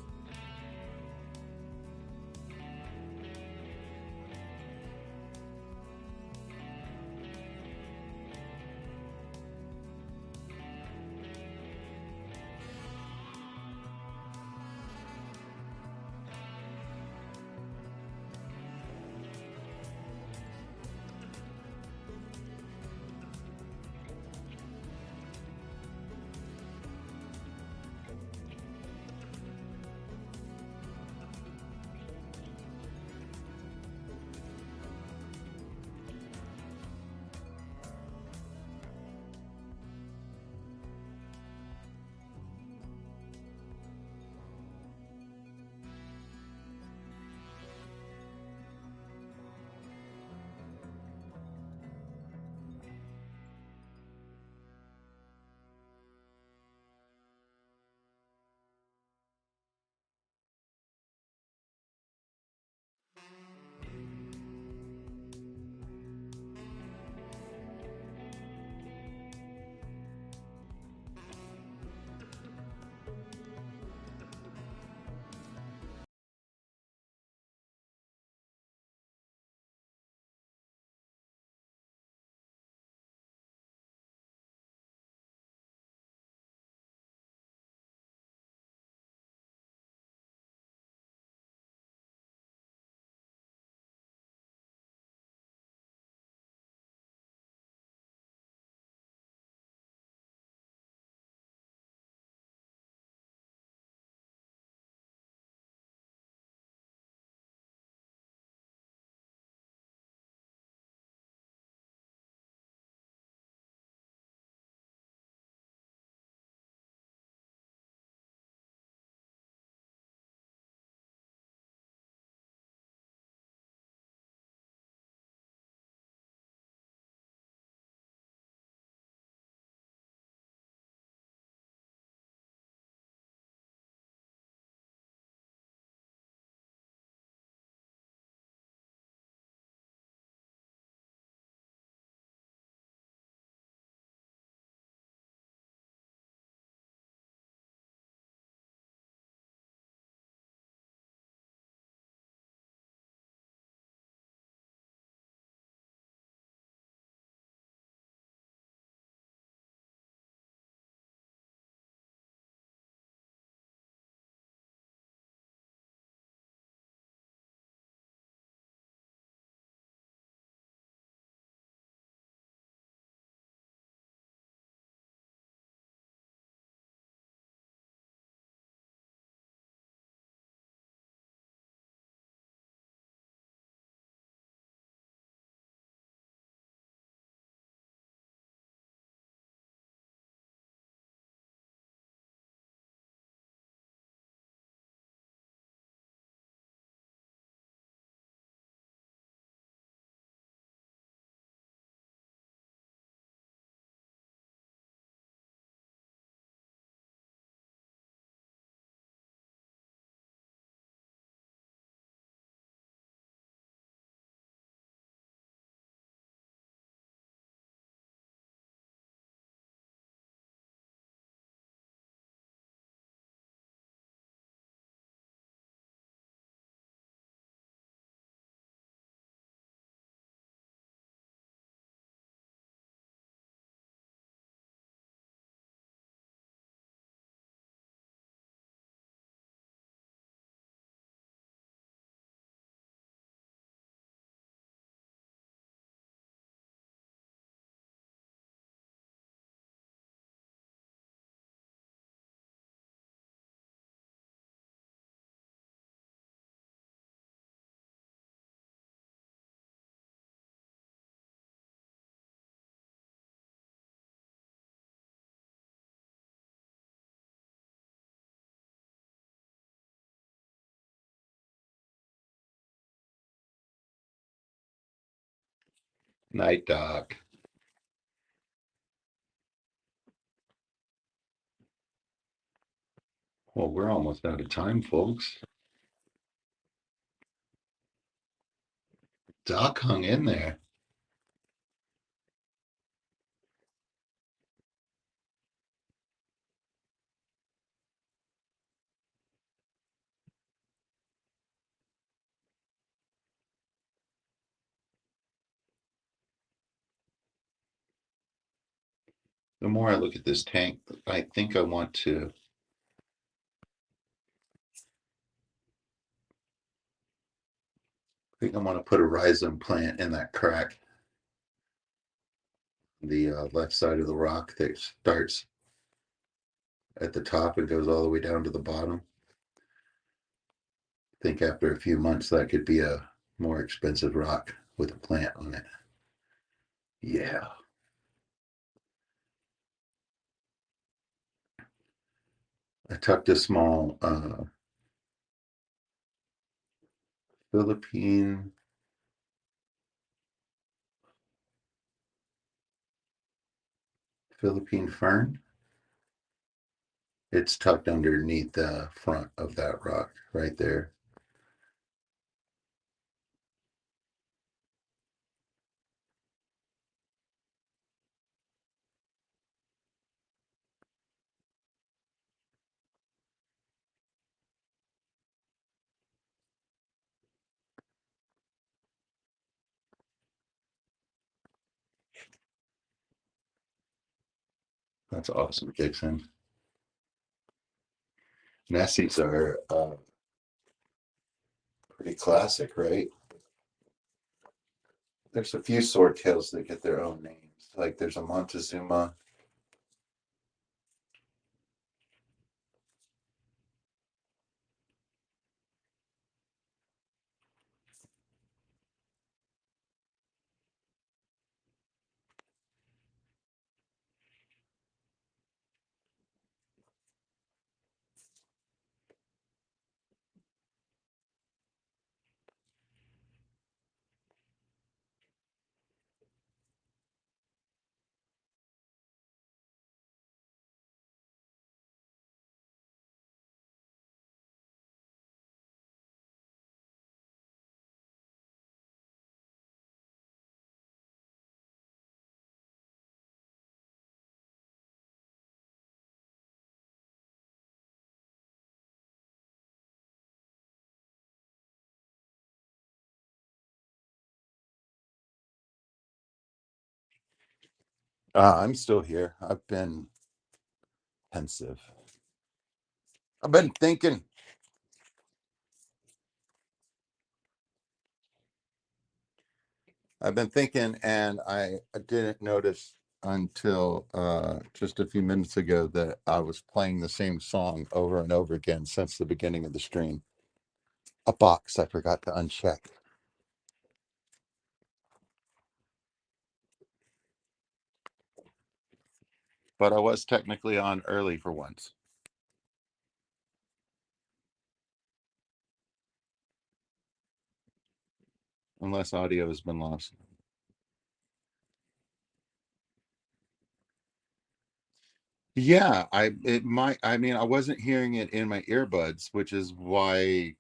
Night, Doc. Well, we're almost out of time, folks. Doc hung in there. The more I look at this tank, I think I want to put a rhizome plant in that crack, the left side of the rock that starts at the top and goes all the way down to the bottom. I think after a few months that could be a more expensive rock with a plant on it. Yeah. I tucked a small Philippine fern. It's tucked underneath the front of that rock right there. That's awesome, Dixon. Nessies are pretty classic, right? There's a few swordtails that get their own names. Like there's a Montezuma. I'm still here. I've been pensive. I've been thinking. And I didn't notice until just a few minutes ago that I was playing the same song over and over again since the beginning of the stream. A box I forgot to uncheck. But I was technically on early for once, unless audio has been lost. Yeah, I mean I wasn't hearing it in my earbuds, which is why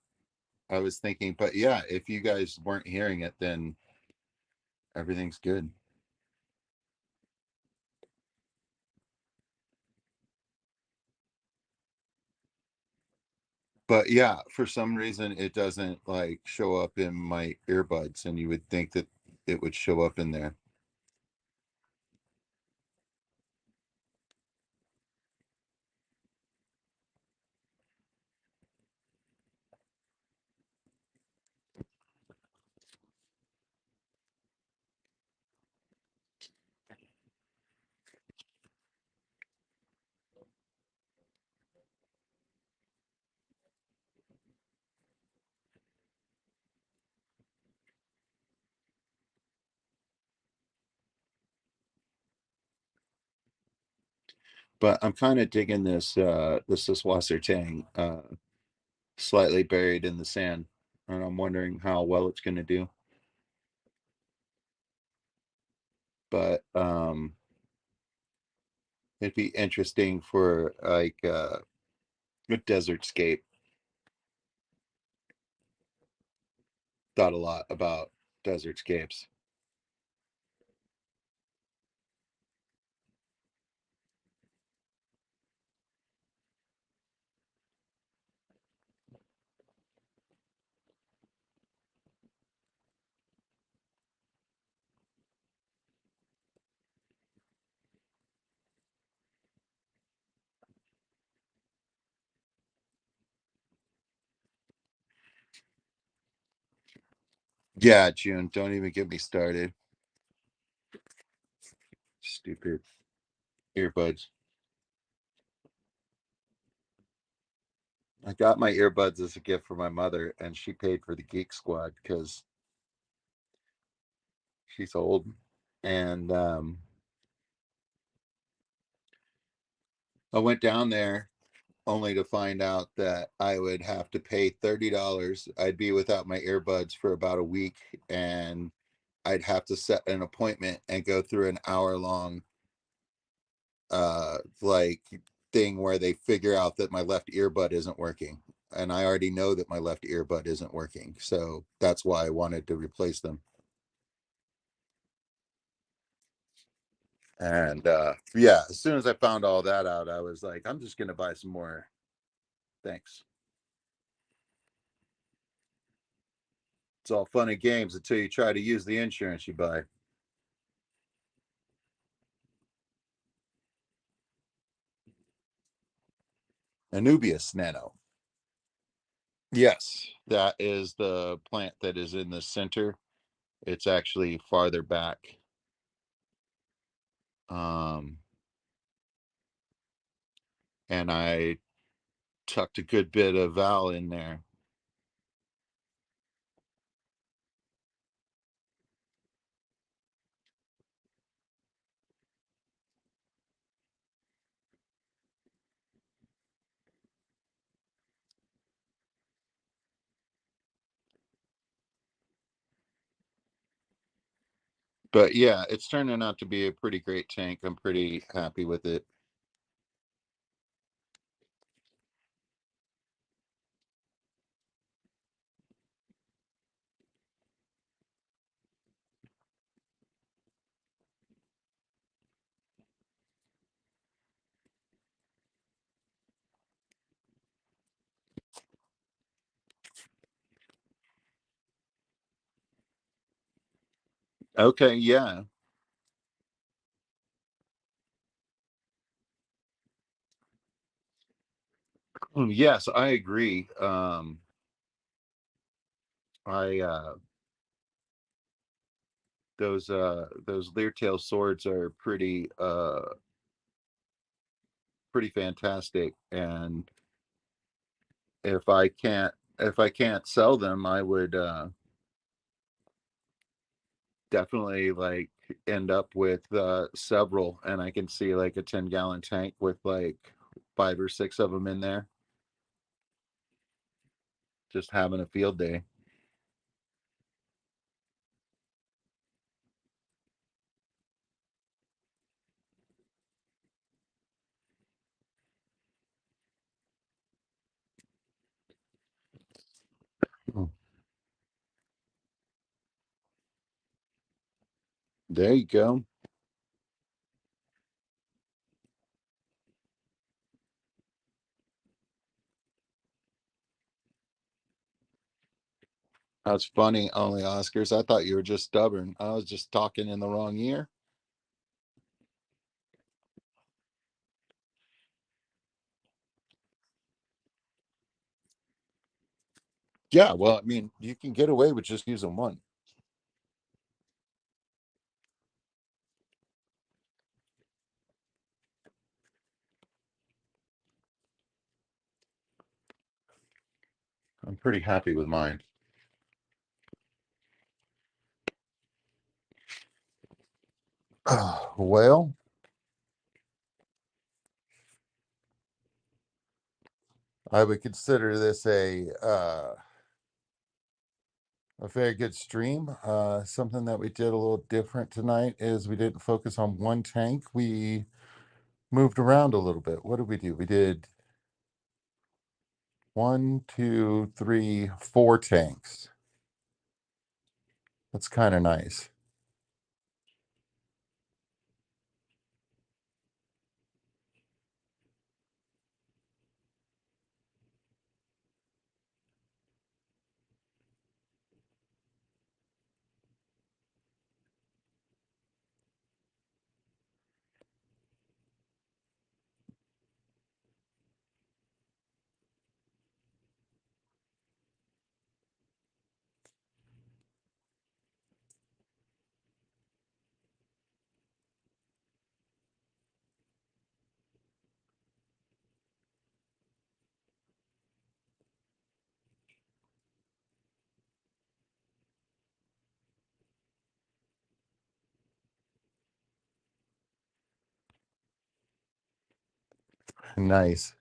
I was thinking, but yeah, if you guys weren't hearing it, then everything's good. But yeah, for some reason it doesn't like show up in my earbuds, and you would think that it would show up in there. But I'm kind of digging this Wassertang slightly buried in the sand, and I'm wondering how well it's going to do. but it'd be interesting for like a desert scape. Thought a lot about desert scapes. Yeah, June, don't even get me started. Stupid earbuds. I got my earbuds as a gift for my mother, and she paid for the Geek Squad because she's old. And I went down there only to find out that I would have to pay $30. I'd be without my earbuds for about a week, and I'd have to set an appointment and go through an hour long like thing where they figure out that my left earbud isn't working. And I already know that my left earbud isn't working. So that's why I wanted to replace them. And yeah, as soon as I found all that out, I was like, I'm just gonna buy some more. Thanks. It's all fun and games until you try to use the insurance you buy. Anubius Nano. Yes, that is the plant that is in the center. It's actually farther back. Um, and I tucked a good bit of Val in there. But yeah, it's turning out to be a pretty great tank. I'm pretty happy with it. Okay, yeah. Yes, I agree. I those Leartail swords are pretty fantastic, and if I can't sell them, I would definitely like end up with several, and I can see like a 10-gallon tank with like 5 or 6 of them in there, just having a field day. Oh, there you go. That's funny, only Oscars. I thought you were just stubborn. I was just talking in the wrong ear. Yeah, well, I mean, you can get away with just using one. I'm pretty happy with mine. Well, I would consider this A very good stream. Something that we did a little different tonight is we didn't focus on one tank. We moved around a little bit. What did we do? We did one, two, three, four tanks. That's kind of nice. Nice.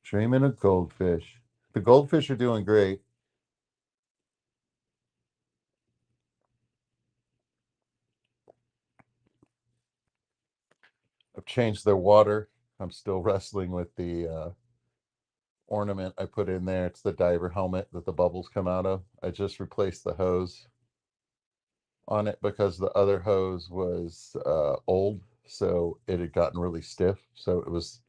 Streaming a goldfish. The goldfish are doing great. I've changed their water. I'm still wrestling with the ornament I put in there. It's the diver helmet that the bubbles come out of. I just replaced the hose on it because the other hose was old, so it had gotten really stiff. So it was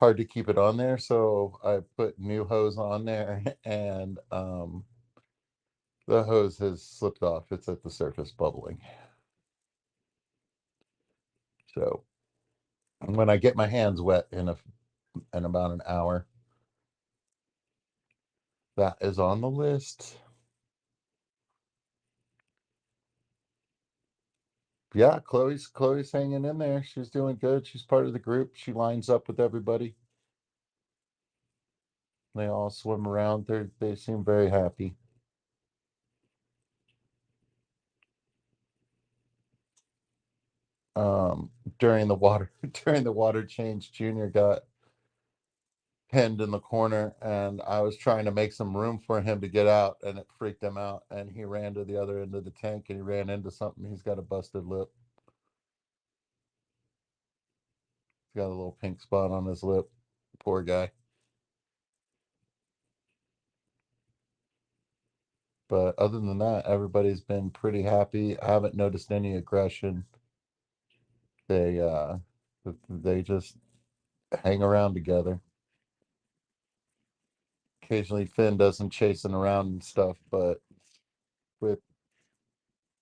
hard to keep it on there. So I put new hose on there, and the hose has slipped off. It's at the surface bubbling. So when I get my hands wet in about an hour, that is on the list. Yeah, Chloe's hanging in there. She's doing good. She's part of the group. She lines up with everybody. They all swim around. They seem very happy. Um, during the water during the water change, Junior got pinned in the corner, and I was trying to make some room for him to get out, and it freaked him out, and he ran to the other end of the tank, and he ran into something. He's got a busted lip. He's got a little pink spot on his lip. Poor guy. But other than that, everybody's been pretty happy. I haven't noticed any aggression. They just hang around together. Occasionally Finn does some chasing around and stuff, but with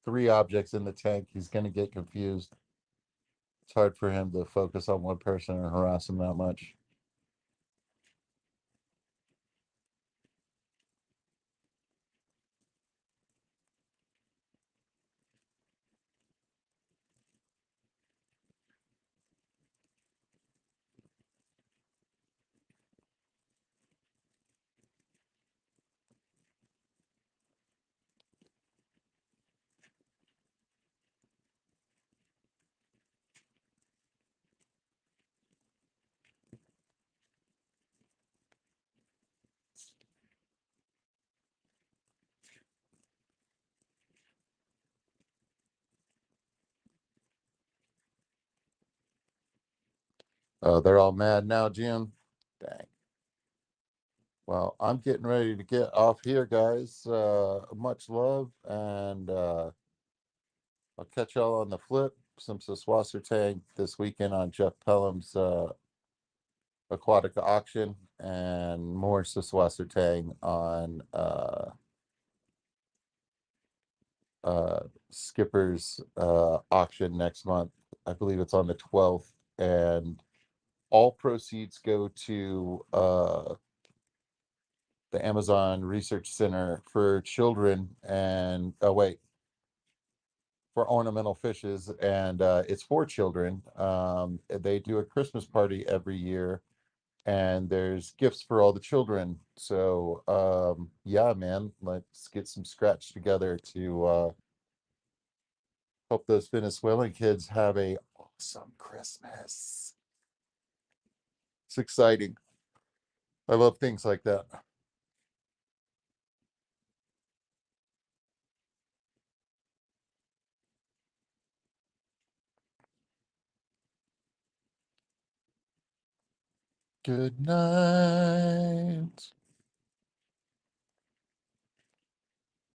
three objects in the tank, he's gonna get confused. It's hard for him to focus on one person and harass him that much. They're all mad now, Jim. Dang. Well, I'm getting ready to get off here, guys. Much love, and I'll catch y'all on the flip. Some Saswasser tag this weekend on Jeff Pelham's aquatic auction, and more Saswasser tag on Skipper's auction next month. I believe it's on the 12th, and all proceeds go to the Amazon Research Center for children, and oh wait, for ornamental fishes, and it's for children. They do a Christmas party every year, and there's gifts for all the children. So yeah, man, let's get some scratch together to hope those Venezuelan kids have a awesome Christmas. It's exciting. I love things like that. Good night.